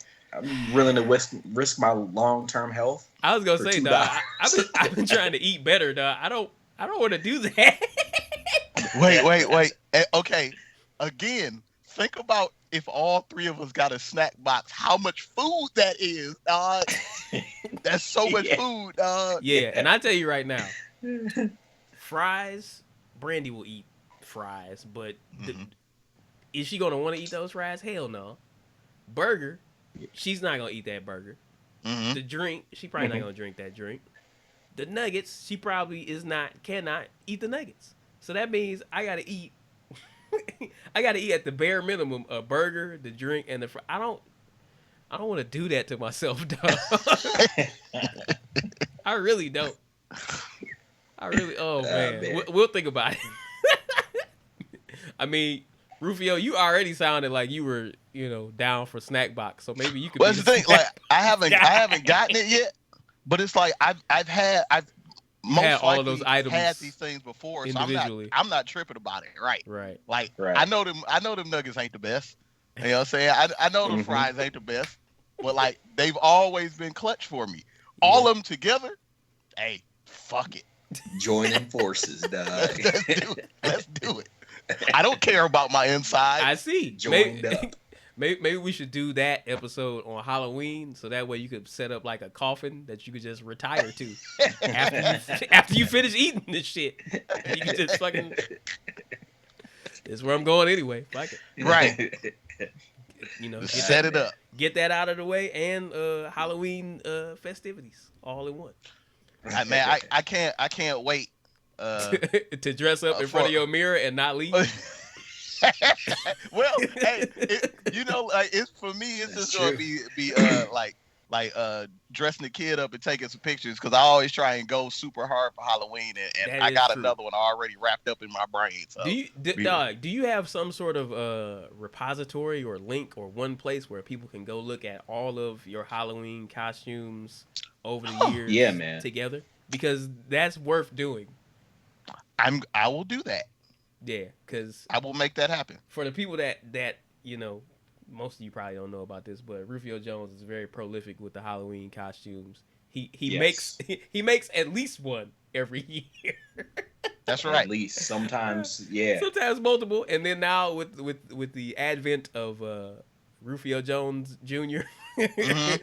willing to risk my long term health. I was gonna For say, $2. dog. I've been trying to eat better, dog. I don't want to do that. Wait. Okay. Again, think about if all three of us got a snack box, how much food that is, dog. That's so much Yeah. food, dog. Yeah, and I tell you right now, fries. Brandy will eat fries, but is she gonna want to eat those fries? Hell no. Burger, she's not gonna eat that burger. Mhm. The drink, she probably not gonna drink that drink. The nuggets, she probably cannot eat the nuggets. So that means I gotta eat. I gotta eat at the bare minimum a burger, the drink, and the. I don't want to do that to myself, dog. I really don't. Oh man, man. we'll think about it. I mean, Rufio, you already sounded like you were, down for snack box, so maybe you could. Well, be that's the thing. snack Like, I haven't guy. gotten it yet, but it's like I've most had all of likely those items had these things before, so individually. I'm not tripping about it, right? Right. Like Right. I know them nuggets ain't the best. You know what I'm saying? I know the Mhm. fries ain't the best, but like they've always been clutch for me. All of them together, hey, fuck it. Joining forces, dog. Let's do it. I don't care about my inside. I see. Joined up. Maybe we should do that episode on Halloween, so that way you could set up like a coffin that you could just retire to after you finish eating this shit. You can just fucking. It's where I'm going anyway. Fuck it. Right. Set it up. Get that out of the way, and Halloween festivities all in one. Man, I can't wait. To dress up in front of your mirror and not leave. Well, hey, like it's for me. It's That's just gonna be dressing the kid up and taking some pictures because I always try and go super hard for Halloween, and That I is got true. another one already wrapped up in my brain. So Do you have some sort of repository or link or one place where people can go look at all of your Halloween costumes over the years? Yeah, man. Together, because that's worth doing. I will do that. Yeah, because I will make that happen. for the people that most of you probably don't know about this, but Rufio Jones is very prolific with the Halloween costumes. He Yes. makes at least one every year. That's At right. least sometimes, yeah. Sometimes multiple, and then now with the advent of Rufio Jones Jr., Mhm.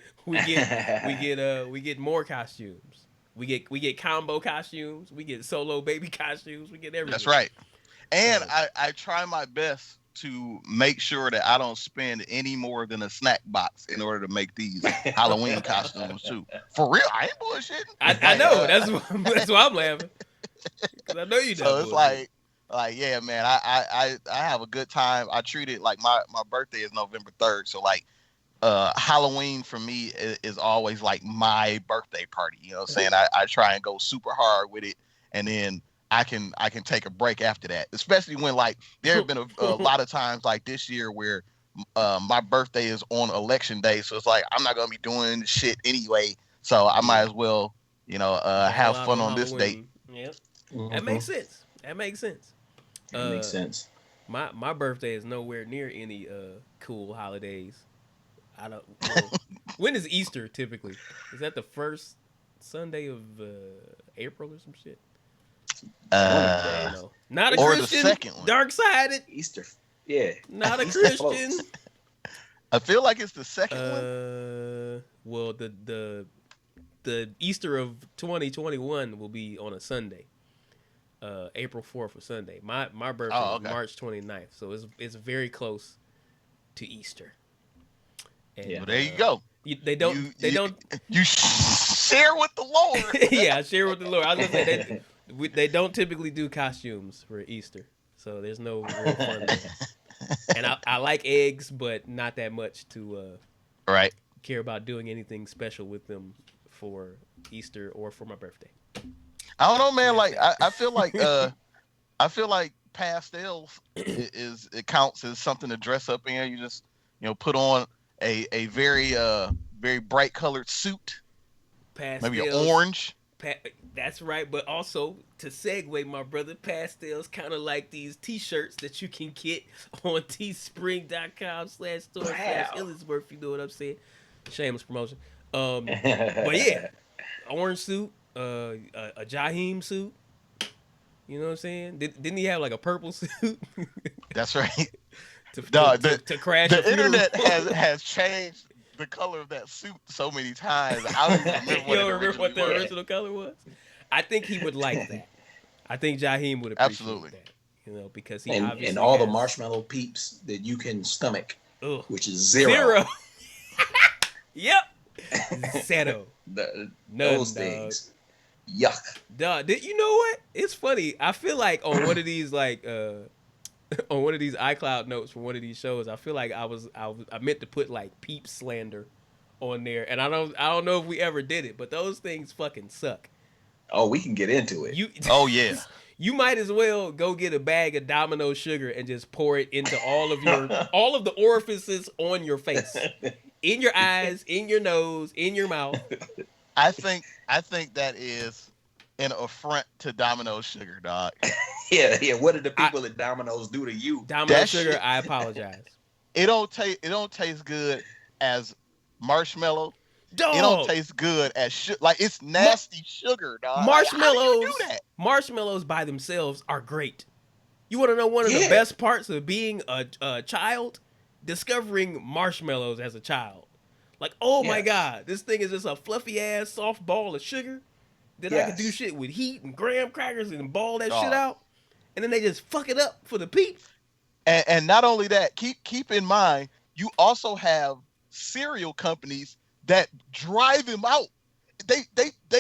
we get more costumes. We get combo costumes. We get solo baby costumes. We get everything. That's right. And So- I try my best to make sure that I don't spend any more than a snack box in order to make these Halloween costumes too. For real, I ain't bullshitting. I know that's why I'm laughing. 'Cause I know you. So it's like yeah, man. I have a good time. I treat it like my birthday is November 3rd, so like Halloween for me is always like my birthday party. You know what I'm saying? I try and go super hard with it, and then I can take a break after that. Especially when like there have been a lot of times like this year where my birthday is on election day, so it's like I'm not gonna be doing shit anyway. So I might as well have fun on this date. Yep. Mhm. That makes sense. That makes sense. That makes sense. My birthday is nowhere near any cool holidays. I don't. Well, when is Easter typically? Is that the first Sunday of April or some shit? No. Not a or the Christian. second one. Dark-sided. Easter, yeah. Not a Easter Christian. floats. I feel like it's the second one. Well, the Easter of 2021 will be on a Sunday. April 4th or Sunday. My birthday is March 29th, so it's very close to Easter. And, Yeah. Well, there you go. They don't. You Share with the Lord. Yeah, share with the Lord. I was gonna say they don't typically do costumes for Easter, so there's no real fun there. And I like eggs, but not that much to Right. care about doing anything special with them for Easter or for my birthday. I don't know, man. That's Like that. I feel like pastels it counts as something to dress up in. You just put on a very bright colored suit, maybe an Pastels. orange. That's right, but also to segue, my brother, pastels kind of like these T-shirts that you can get on teespring.com/store/Illingsworth. You know what I'm saying? Shameless promotion. But yeah, orange suit, a Jaheim suit. You know what I'm saying? Didn't he have like a purple suit? That's right. to The crash a funeral? internet has changed the color of that suit so many times. I don't even remember You what don't it remember what the originally was. original color was? I think he would like that. I think Jaheim would appreciate Absolutely. that. Because he and obviously all the has, marshmallow peeps that you can stomach, ugh, which is zero. Yep. Zero. Those things. Yuck. Dog, you know what? It's funny. I feel like on one of these on one of these iCloud notes from one of these shows, I feel like I meant to put like Peeps Slander on there, and I don't know if we ever did it, but those things fucking suck. Oh, we can get into it. Oh yeah. You might as well go get a bag of Domino sugar and just pour it into all of the orifices on your face, in your eyes, in your nose, in your mouth. I think that is an affront to Domino's sugar, dog. Yeah. What did the people at Domino's do to you? Domino sugar, I apologize. It don't taste good as marshmallow. Dog. It don't taste good as like it's nasty sugar, dog. Marshmallows. Like, how do you do that? Marshmallows by themselves are great. You want to know one of the best parts of being a child? Discovering marshmallows as a child. Like, oh my God, this thing is just a fluffy ass soft ball of sugar. Then I can do shit with heat and graham crackers and ball that shit out. And then they just fuck it up for the peeps. And not only that, keep in mind, you also have cereal companies that drive them out. They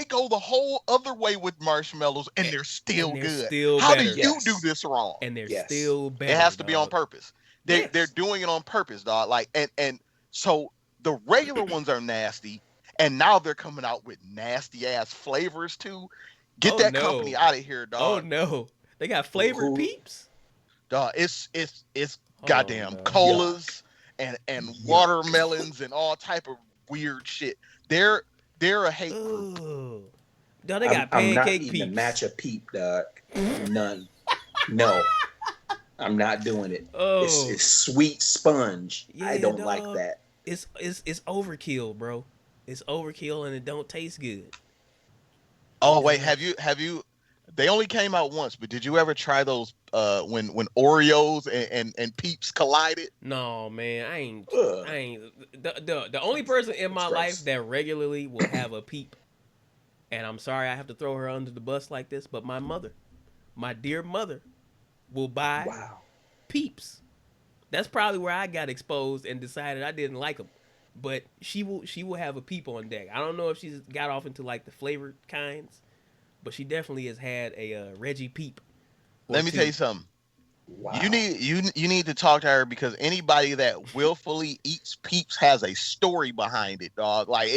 go the whole other way with marshmallows, and they're still good. How better. do you do this wrong? And they're still better. It has to be on purpose. They're doing it on purpose, dog. Like and so the regular ones are nasty, and now they're coming out with nasty ass flavors too. Get that company out of here, dog. Oh no, they got flavored Peeps. Dog, it's goddamn colas and watermelons and all type of weird shit. They're a hate group. Dog, they got I'm not pancake eating Peeps. a match of Peep, dog. None. No. I'm not doing it. It's sweet sponge. Yeah, I don't like that. It's overkill, bro. It's overkill and it don't taste good. Oh wait, have you? They only came out once, but did you ever try those when Oreos and Peeps collided? No, man, I ain't. The only person in my life that regularly will have a Peep, and I'm sorry I have to throw her under the bus like this, but my mother, my dear mother, will buy Peeps. That's probably where I got exposed and decided I didn't like them. But she will have a Peep on deck. I don't know if she's got off into like the flavored kinds, but she definitely has had a Reggie Peep. Let me tell you something. Wow. You need to talk to her because anybody that willfully eats Peeps has a story behind it, dog. Like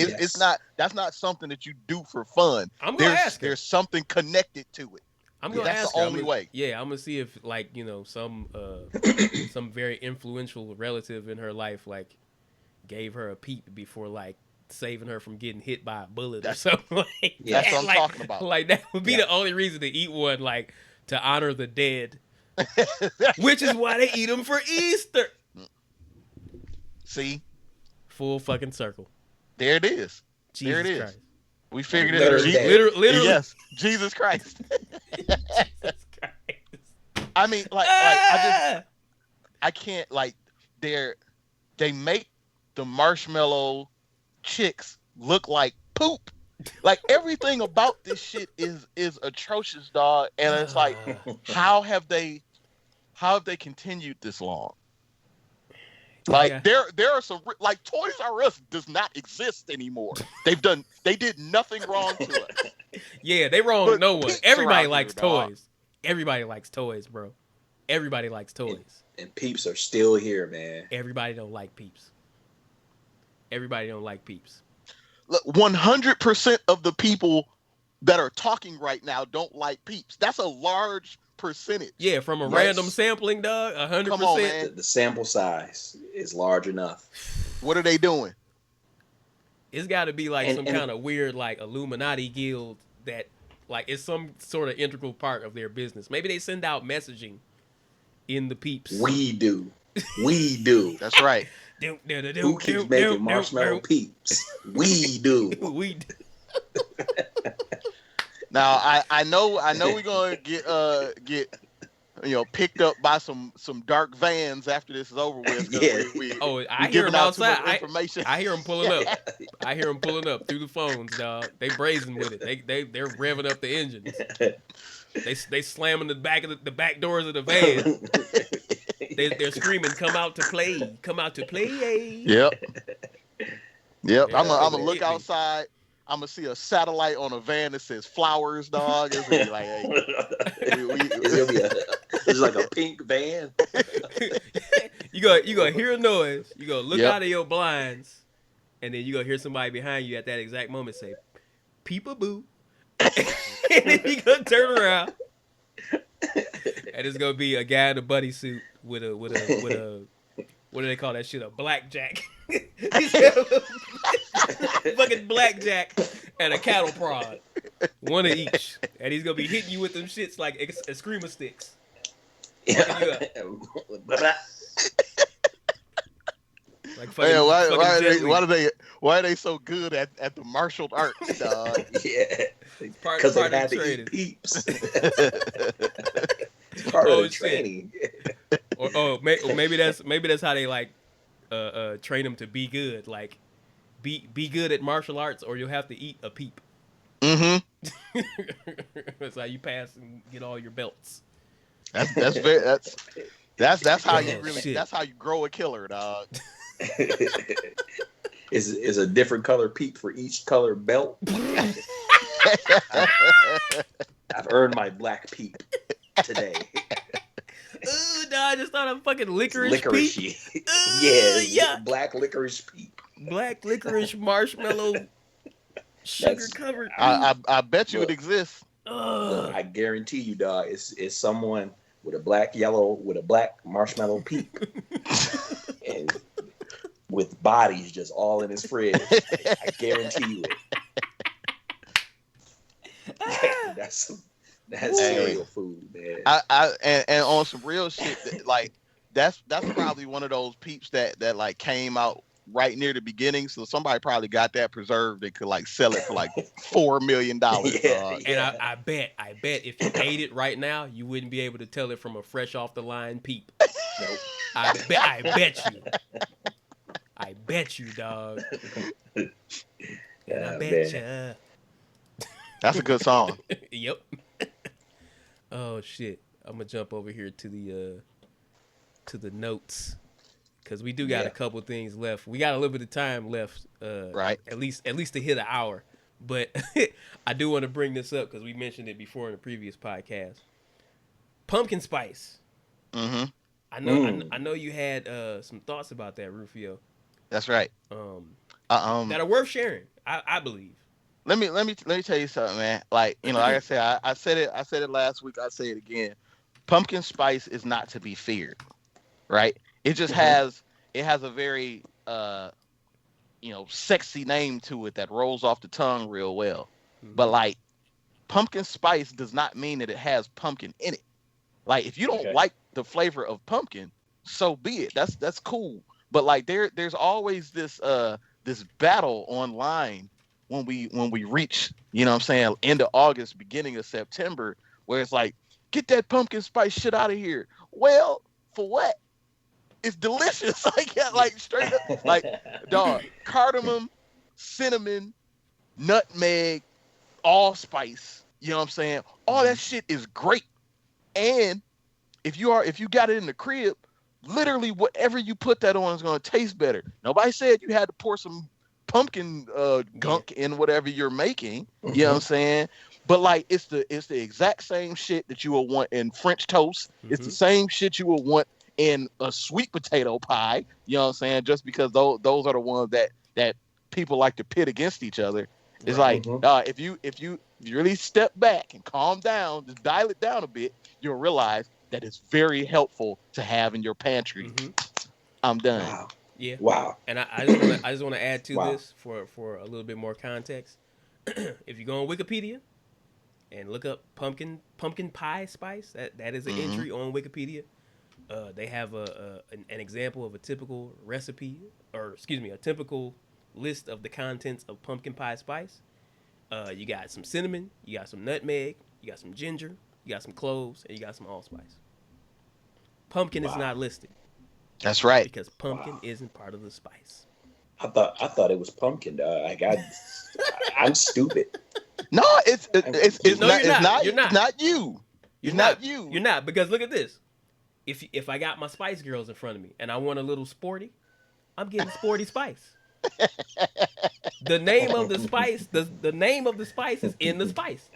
that's not something that you do for fun. I'm gonna ask her. There's something connected to it. I'm gonna ask her. That's the only way. Yeah, I'm gonna see if like some very influential relative in her life like gave her a Peep before like saving her from getting hit by a bullet or something. That's what I'm talking about. Like that would be the only reason to eat one, like to honor the dead, which is why they eat them for Easter. See, full fucking circle. There it is. Jesus there it is. Christ. We figured it out. Literally. Yes, Jesus Christ. Jesus Christ. I mean, like I can't like they make the marshmallow chicks look like poop. Like everything about this shit is atrocious, dog. And it's like, how have they continued this long? Like Yeah. there are some like Toys R Us does not exist anymore. They did nothing wrong to us. Yeah, they wrong But no one. Peeps are Everybody out likes here, dog. toys. Everybody likes toys, bro. Everybody likes toys. And Peeps are still here, man. Everybody don't like Peeps. Everybody don't like Peeps. Look, 100% of the people that are talking right now don't like Peeps. That's a large percentage. Yeah, from a Yes. random sampling, dog, 100%. Come on, man. The sample size is large enough. What are they doing? It's got to be like some And- kind of weird like Illuminati guild that like it's some sort of integral part of their business. Maybe they send out messaging in the Peeps. We do. We do. That's right. Who keeps making marshmallow Peeps? We do. We do. Now I know we're gonna get picked up by some dark vans after this is over with. Yeah. Oh, I we hear giving them out too much outside. information. I hear them pulling up. I hear them pulling up through the phones, dog. They brazen with it. They're revving up the engines. They slamming the back doors of the van. They're screaming, "Come out to play! Come out to play!" Yep. Yeah, I'm gonna it look hit me. outside. I'm gonna see a satellite on a van that says flowers, dog. It's gonna be like, hey, It's gonna be it's like a pink van. you gonna hear a noise. You gonna look Yep. out of your blinds, and then you gonna hear somebody behind you at that exact moment say, "Peep-a-boo," and then you gonna turn around, and it's gonna be a guy in a buddy suit with a what do they call that shit? A blackjack. He's got a fucking blackjack and a cattle prod, one of each, and he's gonna be hitting you with them shits like screamer sticks. Fucking you up. Like fucking, man, fucking why are they so good at the martial arts, dog? Yeah. Part Because they of the had to training. eat Peeps. It's part Oh, of the shit. training. Or maybe that's how they like train them to be good. Like be good at martial arts, or you'll have to eat a peep. Mm-hmm. That's how you pass and get all your belts. That's how you Oh, really shit. that's how you grow a killer, dog. Is a different color Peep for each color belt. I've earned my black Peep today. Ooh, no, I just thought of fucking licorice peep. Licoricey. Yeah. Yeah, black licorice Peep. Black licorice marshmallow sugar covered. I bet you Look. it exists. Look, I guarantee you, dog, it's someone with a black marshmallow Peep. And with bodies just all in his fridge. I guarantee you it. That's cereal food, man. And on some real shit, like that's probably one of those Peeps that like came out right near the beginning, so somebody probably got that preserved and could like sell it for like $4 million. Yeah. And I bet if you ate it right now, you wouldn't be able to tell it from a fresh off the line peep. Nope. I bet you, dog. And I bet man. ya. That's a good song. Yep. Oh shit! I'm gonna jump over here to the notes because we do got a couple things left. We got a little bit of time left, Right. At least to hit an hour. But I do want to bring this up because we mentioned it before in the previous podcast. Pumpkin spice. Mm-hmm. I know you had some thoughts about that, Rufio. That's right. That are worth sharing. I believe. Let me tell you something, man. Like, like I said, I said it last week. I say it again. Pumpkin spice is not to be feared, right? It just has a very sexy name to it that rolls off the tongue real well. Mm-hmm. But like, pumpkin spice does not mean that it has pumpkin in it. Like, if you don't like the flavor of pumpkin, so be it. That's cool. But like, there's always this battle online when we reach, end of August, beginning of September, where it's like, get that pumpkin spice shit out of here. Well, for what? It's delicious. like straight up, like, dog, cardamom, cinnamon, nutmeg, allspice. You know what I'm saying? All that shit is great. And if you got it in the crib, literally whatever you put that on is going to taste better. Nobody said you had to pour some pumpkin gunk in whatever you're making. You know what I'm saying? But like it's the exact same shit that you will want in French toast. It's the same shit you will want in a sweet potato pie. You know what I'm saying? Just because those are the ones that people like to pit against each other. It's like if you really step back and calm down, just dial it down a bit, you'll realize that it's very helpful to have in your pantry. I'm done. Wow. Yeah. Wow. And I just wanna add to this for a little bit more context. If you go on Wikipedia and look up pumpkin pie spice, that is an entry on Wikipedia. They have an example of a typical recipe, or excuse me, a typical list of the contents of pumpkin pie spice. You got some cinnamon, you got some nutmeg, you got some ginger, you got some cloves, and you got some allspice. Pumpkin is not listed. That's right. Because pumpkin isn't part of the spice. I thought it was pumpkin. Like I'm stupid. No, it's not You're not. not you. You're not not you. You're not, because look at this. If I got my Spice Girls in front of me and I want a little sporty, I'm getting Sporty Spice. The name of the spice, the name of the spice is in the spice.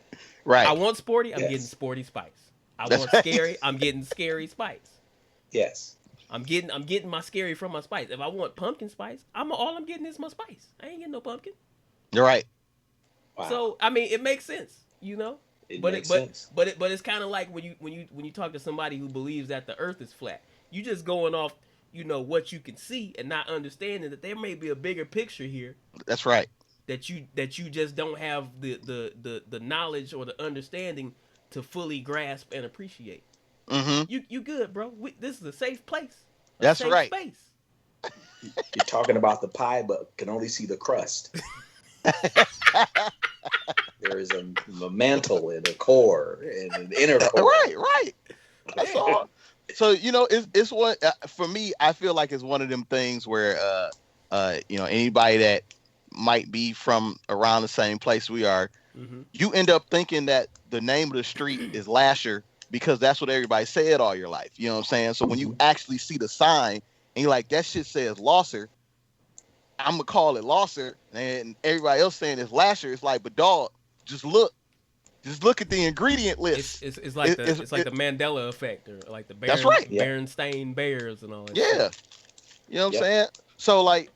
Right. I want sporty, I'm getting Sporty Spice. I want scary, I'm getting Scary Spice. Yes. I'm getting my scary from my spice. If I want pumpkin spice, all I'm getting is my spice. I ain't getting no pumpkin. You're right. Wow. So I mean, it makes sense, you know. But it's kind of like when you talk to somebody who believes that the Earth is flat. You just going off, what you can see and not understanding that there may be a bigger picture here. That's right. That you just don't have the knowledge or the understanding to fully grasp and appreciate. You good, bro. This is a safe place. That's safe right. Space. You're talking about the pie, but can only see the crust. There is a mantle and a core and an inner core. Right. That's all. So it's one for me. I feel like it's one of them things where anybody that might be from around the same place we are, you end up thinking that the name of the street is Lasher because that's what everybody said all your life. You know what I'm saying? So when you actually see the sign and you're like, that shit says Losser, I'm gonna call it Losser, and everybody else saying it's Lasher. It's like, but dog, just look at the ingredient list. It's like the Mandela effect, or like the that's right. Berenstain Bears and all that. Yeah, shit. You know what I'm saying? So like,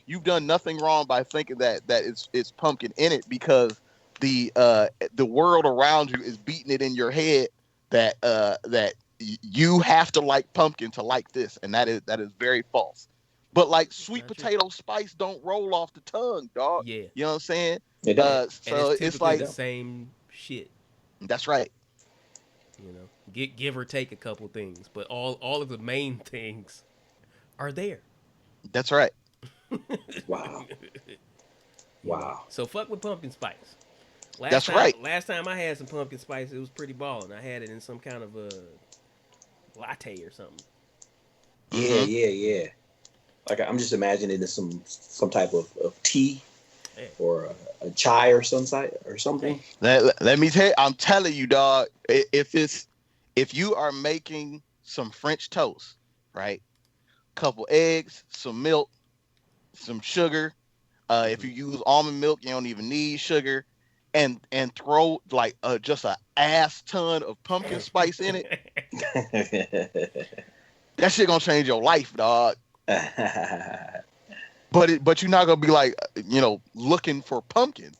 you've done nothing wrong by thinking that it's pumpkin in it, because the world around you is beating it in your head that you have to like pumpkin to like this, and that is very false. But like sweet potato spice don't roll off the tongue, dog. Yeah. You know what I'm saying? It does. So it's like the same shit. That's right. Give or take a couple things, but all of the main things are there. That's right. Wow. Wow. So fuck with pumpkin spice. That's right. Last time I had some pumpkin spice, it was pretty ballin'. I had it in some kind of a latte or something. Yeah. Like I'm just imagining it in some type of tea or a chai or something. Let me tell you, I'm telling you, dog. If you are making some French toast, right? Couple eggs, some milk, some sugar. If you use almond milk, you don't even need sugar, and throw like just a ass ton of pumpkin spice in it. That shit gonna change your life, dog. But you're not gonna be like looking for pumpkin.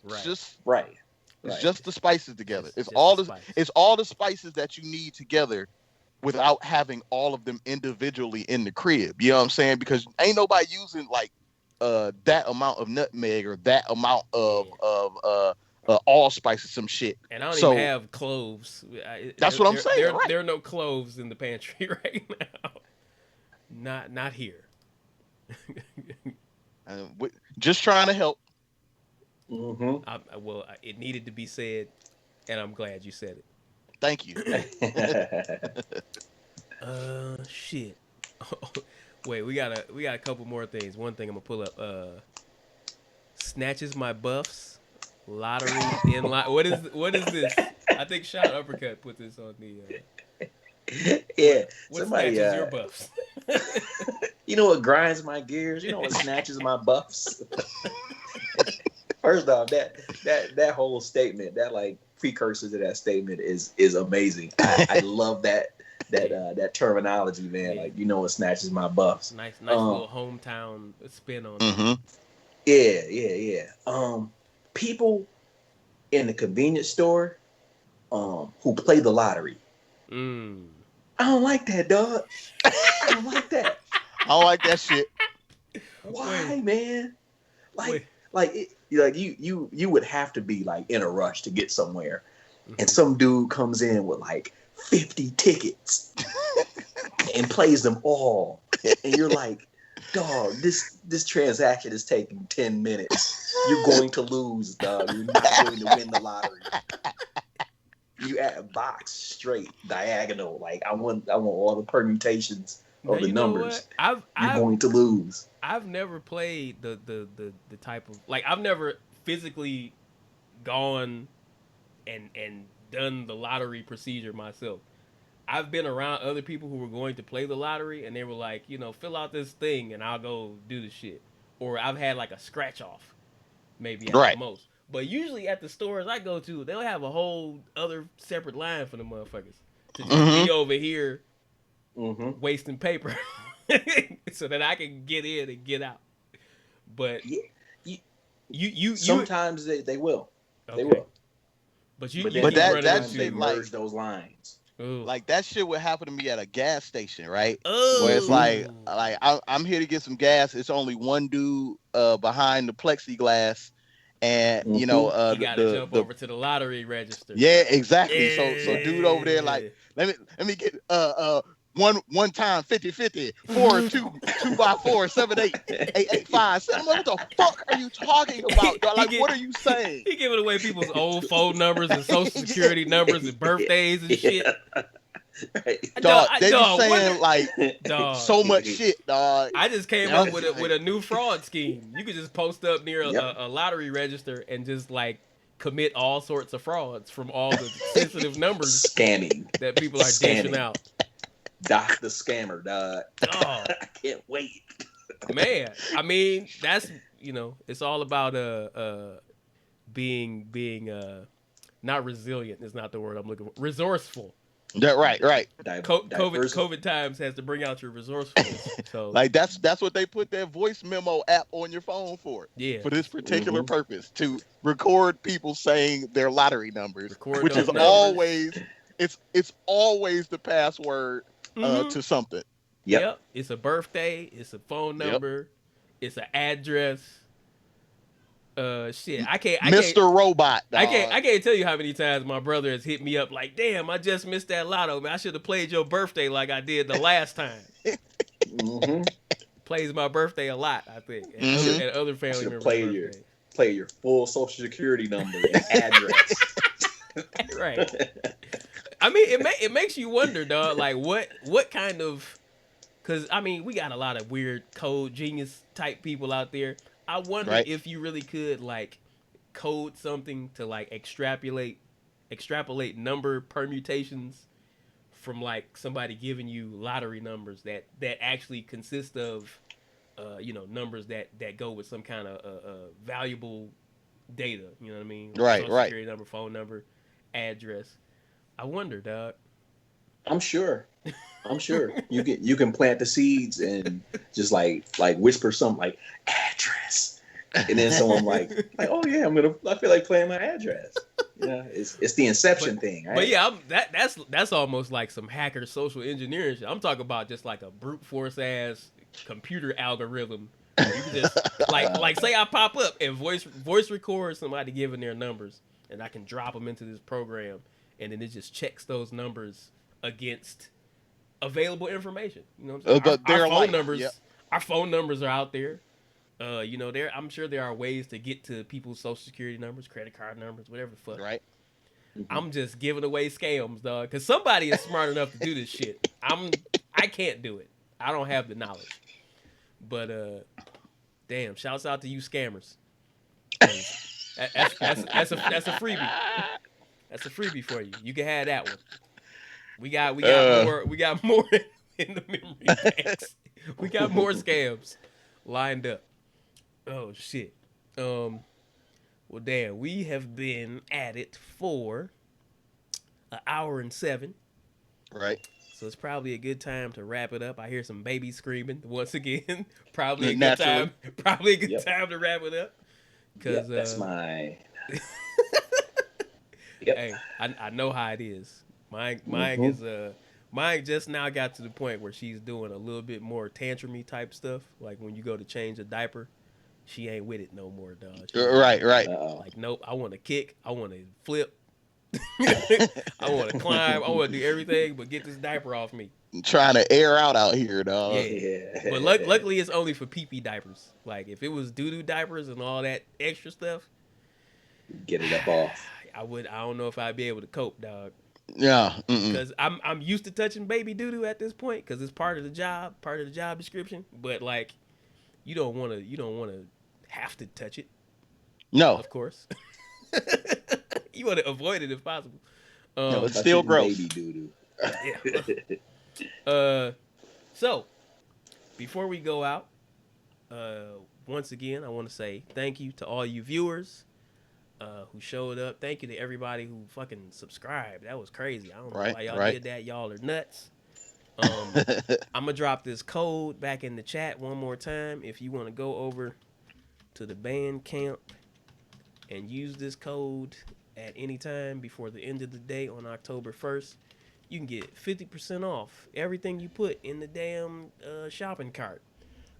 Right. It's just right. It's just the spices together. It's just all the spices that you need together without having all of them individually in the crib. You know what I'm saying? Because ain't nobody using like that amount of nutmeg or that amount of allspice or some shit. And I don't even have cloves. That's what I'm saying. There are no cloves in the pantry right now. Not here. Just trying to help. It needed to be said, and I'm glad you said it. Thank you. Shit. Wait, we got a couple more things. One thing I'm gonna pull up. Snatches my buffs. Lottery in line. What is this? I think Shot Uppercut put this on the. Yeah, What somebody. snatches your buffs? You know what grinds my gears? You know what snatches my buffs? First off, that whole statement, that like precursor to that statement is amazing. I love that terminology, man. Yeah. Like, you know what snatches my buffs. Nice Um, little hometown spin on that. Mm-hmm. yeah. People in the convenience store, who play the lottery. Mm. I don't like that, dog. I don't like that. I don't like that shit. Why, Wait, man? wait. Like you would have to be like in a rush to get somewhere, and Mhm. some dude comes in with like 50 tickets and plays them all, and you're like, dog, this transaction is taking 10 minutes. You're going to lose, dog. You're not going to win the lottery. You add box straight diagonal. Like, I want all the permutations Now of the you know numbers. what? I've You're I've going to lose. I've never played the type of, like, I've never physically gone and done the lottery procedure myself. I've been around other people who were going to play the lottery, and they were like, fill out this thing and I'll go do the shit. Or I've had like a scratch off, maybe at the Right. most. But usually at the stores I go to, they'll have a whole other separate line for the motherfuckers to just Mm-hmm. be over here Mm-hmm. wasting paper so that I can get in and get out. But Yeah. You, you sometimes they will. They okay. will. But But you then But keep that running that sometimes they shit into like merge those lines. oh like that shit would happen to me at a gas station, right? Where it's Mhm. I'm here to get some gas. It's only one dude behind the plexiglass, and Mhm. he got to jump the over to the lottery register. yeah, exactly. So dude over there like Yeah. let me get one time 50-50 4 2 by 4 7 8 8 8 5 7. What the fuck are you talking about, dog? he Like, get what are you saying? he giving away people's old phone numbers and social security numbers and birthdays and shit. Right. Dog, they be Dog, what saying like dog? so much shit, dog. I just came And I'm up with just with like, a new fraud scheme. You could just post up near Yep. a lottery register and just like commit all sorts of frauds from all the sensitive numbers Scamming. that people are dishing Scamming. out. Doc the scammer, dog. Dog, I can't wait. man. I mean, that's it's all about being not resilient is not the word I'm looking for. Resourceful. yeah, right. Diverse. COVID times has to bring out your resourcefulness. So Like that's what they put that voice memo app on your phone yeah, for this just particular Mhm. purpose, to record people saying their lottery numbers, record which those is numbers. always it's always the password Mm-hmm. to something. Yep. Yep. It's a birthday. It's a phone Yep. number. It's an address. Shit. I can't. I can't. Mr. Robot, I can't. dog. I can't tell you how many times my brother has hit me up like, "Damn, I just missed that lotto, man. I should have played your birthday like I did the last time." Mm-hmm. Plays my birthday a lot, I think, and Mhm. other family Should members' play birthdays. your full social security number and address. Right. I mean, it makes you wonder, dog. Like, what kind of? Because I mean, we got a lot of weird code genius type people out there. I wonder Right. if you really could like code something to like extrapolate number permutations from like somebody giving you lottery numbers that actually consist of numbers that go with some kind of valuable data. You know what I mean? Right, Social right. security number, phone number, address. I wonder, dog. I'm sure. You can plant the seeds and just like whisper something like address, and then someone like oh yeah, I feel like playing my address. It's the inception thing. Right? But yeah, that's almost like some hacker social engineering shit. I'm talking about just like a brute force ass computer algorithm. Where you can just like say I pop up and voice record somebody giving their numbers, and I can drop them into this program, and then it just checks those numbers against available information. You know what I'm saying? They're Our phone like, numbers, yep. our phone numbers are out there. I'm sure there are ways to get to people's social security numbers, credit card numbers, whatever the fuck. Right. I'm just giving away scams, dog. Because somebody is smart enough to do this shit. I can't do it. I don't have the knowledge. But damn, shouts out to you scammers. That's a freebie. That's a freebie for you. You can have that one. We got Uh. more. We got more in the memory banks. We got more scams lined up. Oh shit. Well, damn. We have been at it for an hour and 7. Right. So it's probably a good time to wrap it up. I hear some babies screaming once again. Probably a good Naturally. time. Probably a good Yep. time to wrap it up. Yep, Cause that's mine. Yep. hey, I know how it is. Mine Mhm. is mine just now got to the point where she's doing a little bit more tantrumy type stuff. Like when you go to change a diaper, she ain't with it no more, dog. She's Right. Right. Uh-oh. like, nope. I want to kick. I want to flip. I want to climb. I want to do everything but get this diaper off me. Trying to air out here, dog. Yeah. Yeah. But luckily, it's only for pee-pee diapers. Like if it was doo-doo diapers and all that extra stuff, Get it up off. I don't know if I'd be able to cope, dog. Yeah. Because I'm used to touching baby doo-doo at this point because it's part of the job description. But like, you don't want to have to touch it, No. of course. You want to avoid it if possible. No, it's Touching still gross. Baby doo-doo. Yeah. So before we go out, once again, I want to say thank you to all you viewers who showed up. Thank you to everybody who fucking subscribed. That was crazy. I don't know why y'all did that. Y'all are nuts. I'm gonna drop this code back in the chat one more time. If you want to go over to the band camp and use this code at any time before the end of the day on October 1st, you can get 50% off everything you put in the damn shopping cart.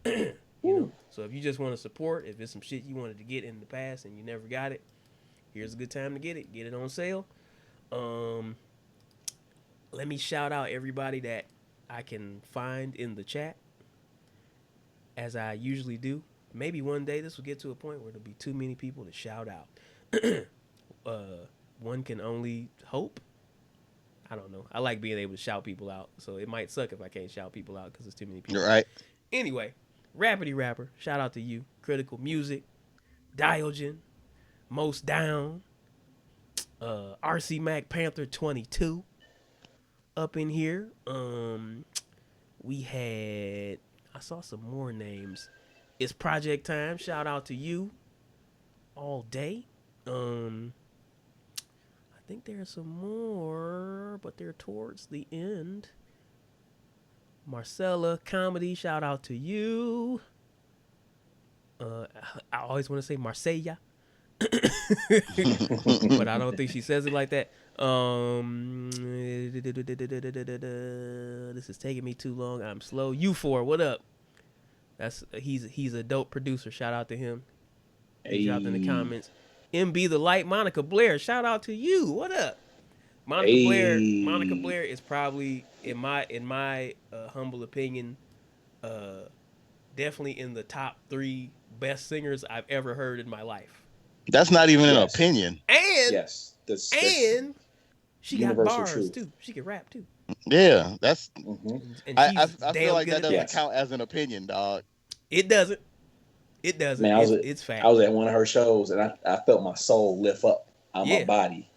You know, so if you just want to support, if it's some shit you wanted to get in the past and you never got it, here's a good time to get it. Get it on sale. Let me shout out everybody that I can find in the chat, as I usually do. Maybe one day this will get to a point where there'll be too many people to shout out. One can only hope. I don't know. I like being able to shout people out, so it might suck if I can't shout people out because there's too many people. Right. Anyway, Rappity Rapper, shout out to you. Critical Music, Diogen, Most Down, RC Mac Panther 22 up in here. We had, I saw some more names. It's Project Time. Shout out to you all day. I think there's some more, but they're towards the end. Marcella Comedy, shout out to you. I always want to say Marcella, but I don't think she says it like that. This is taking me too long. I'm slow. U4, what up? He's a dope producer. Shout out to him. He dropped in the comments. MB the Light, Monica Blair. Shout out to you. What up? Monica Blair is probably in my humble opinion, definitely in the top 3 best singers I've ever heard in my life. That's not even an opinion. And yes, and she got bars truth. too. She can rap too. Yeah, that's. And I she's feel like that damn good doesn't at count as an opinion, dog. It doesn't. It doesn't. Man, it's fact. I was at one of her shows and I felt my soul lift up on my body.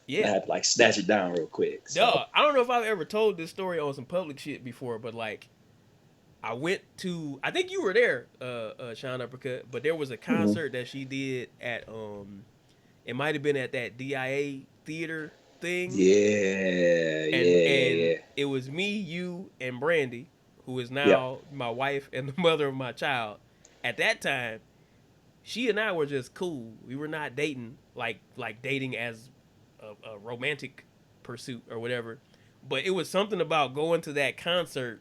Yeah. I had to like snatch it down real quick. So. Dog, I don't know if I've ever told this story on some public shit before, but like, I went to, I think you were there, Sean Uppercut, but there was a concert that she did at, it might have been at that DIA theater thing. Yeah, and it was me, you, and Brandy, who is now my wife and the mother of my child. At that time, she and I were just cool. We were not dating like dating as a romantic pursuit or whatever. But it was something about going to that concert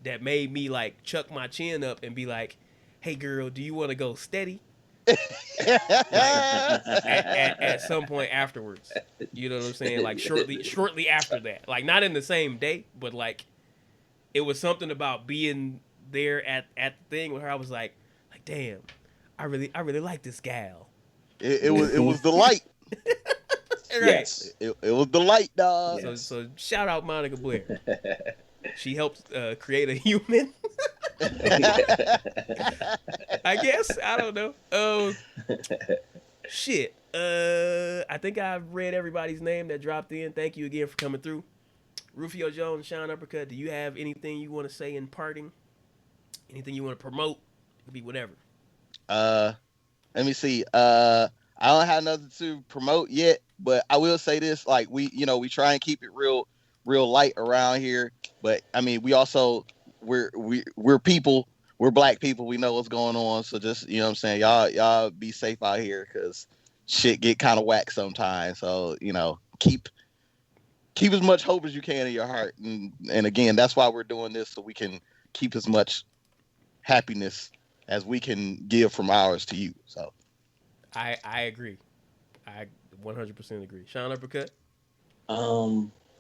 that made me like chuck my chin up and be like, "Hey girl, do you want to go steady?" at some point afterwards. You know what I'm saying? Like shortly after that. Like not in the same day, but like it was something about being there at the thing with her. I was like, damn, I really like this gal. It was the light. Right. Yes. It was the light, dog. Yes. So shout out Monica Blair. She helped create a human. I guess. I don't know. Shit. I think I've read everybody's name that dropped in. Thank you again for coming through. Rufio Jones, Sean Uppercut, do you have anything you want to say in parting? Anything you want to promote? It could be whatever. Uh, Let me see. I don't have nothing to promote yet, but I will say this: like we try and keep it real light around here. But I mean, we also we're people. We're black people. We know what's going on. So just what I'm saying, y'all be safe out here because shit get kind of whack sometimes. So keep as much hope as you can in your heart. And again, that's why we're doing this so we can keep as much happiness as we can give from ours to you. So. I agree. I 100% agree. Sean Uppercut.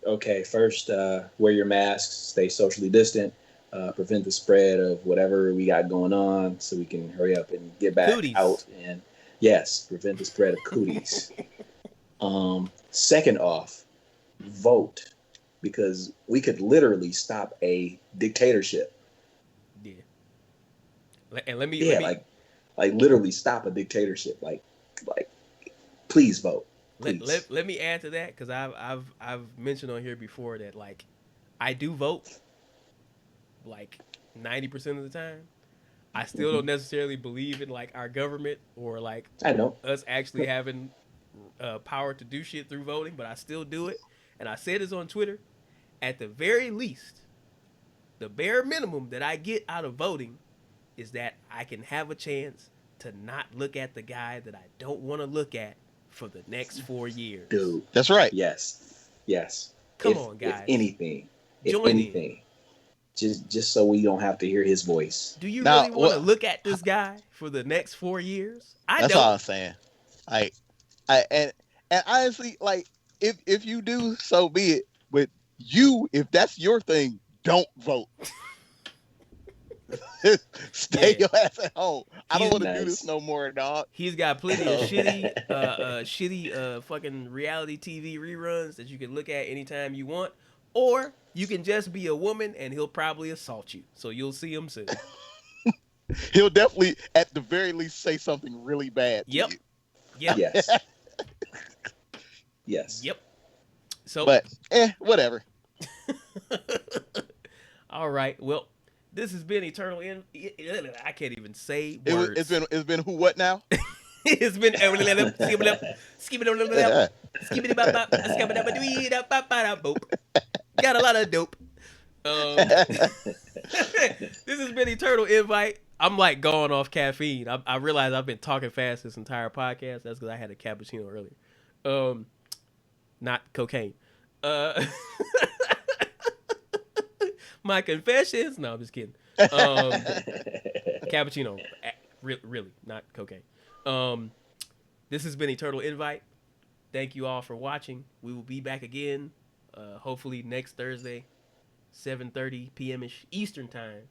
Okay. First, wear your masks. Stay socially distant. Prevent the spread of whatever we got going on, so we can hurry up and get back Cooties. out. And yes, prevent the spread of cooties. Second off, vote, because we could literally stop a dictatorship. Yeah. And let me Yeah, like literally stop a dictatorship. Like please vote, please. let me add to that because I've mentioned on here before that like I do vote like 90% of the time. I still Hmm. don't necessarily believe in like our government or like I know. us actually having power to do shit through voting, but I still do it. And I said this on Twitter. At the very least, the bare minimum that I get out of voting is that I can have a chance to not look at the guy that I don't want to look at for the next 4 years. Dude. That's right. Yes, yes. Come If on, if guys. anything, if Join in. anything, just so we don't have to hear his voice. Do you Now, really want to well, look at this guy for the next 4 years? I that's all don't. I'm saying. Like, and honestly, like, if you do, so be it. But if that's your thing, don't vote. Stay Yeah. your ass at home. I don't He's want to do this Nice. no more, dog. he's got plenty of shitty fucking reality TV reruns that you can look at anytime you want, or you can just be a woman and he'll probably assault you. So you'll see him soon. He'll definitely, at the very least, say something really bad to Yep. you. Yep. Yes, yes. Yep. So, But whatever. all right. Well, this has been Eternal I can't even say It's words. been who what now? It's been Yeah. got a lot of dope. This has been Eternal Invite. I'm like going off caffeine. I realize I've been talking fast this entire podcast. That's because I had a cappuccino earlier. Not cocaine. Uh, my confessions. No, I'm just kidding. Cappuccino. Really, not cocaine. This has been Eternal Invite. Thank you all for watching. We will be back again, hopefully next Thursday, 7:30 p.m. ish Eastern time.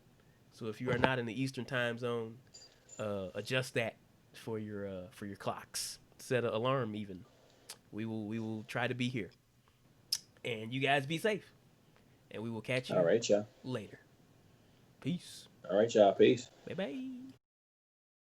So if you are not in the Eastern time zone, adjust that for your clocks. Set an alarm even. We will try to be here. And you guys be safe. And we will catch All you right, y'all. later. Peace. All right, y'all. Peace. Bye bye.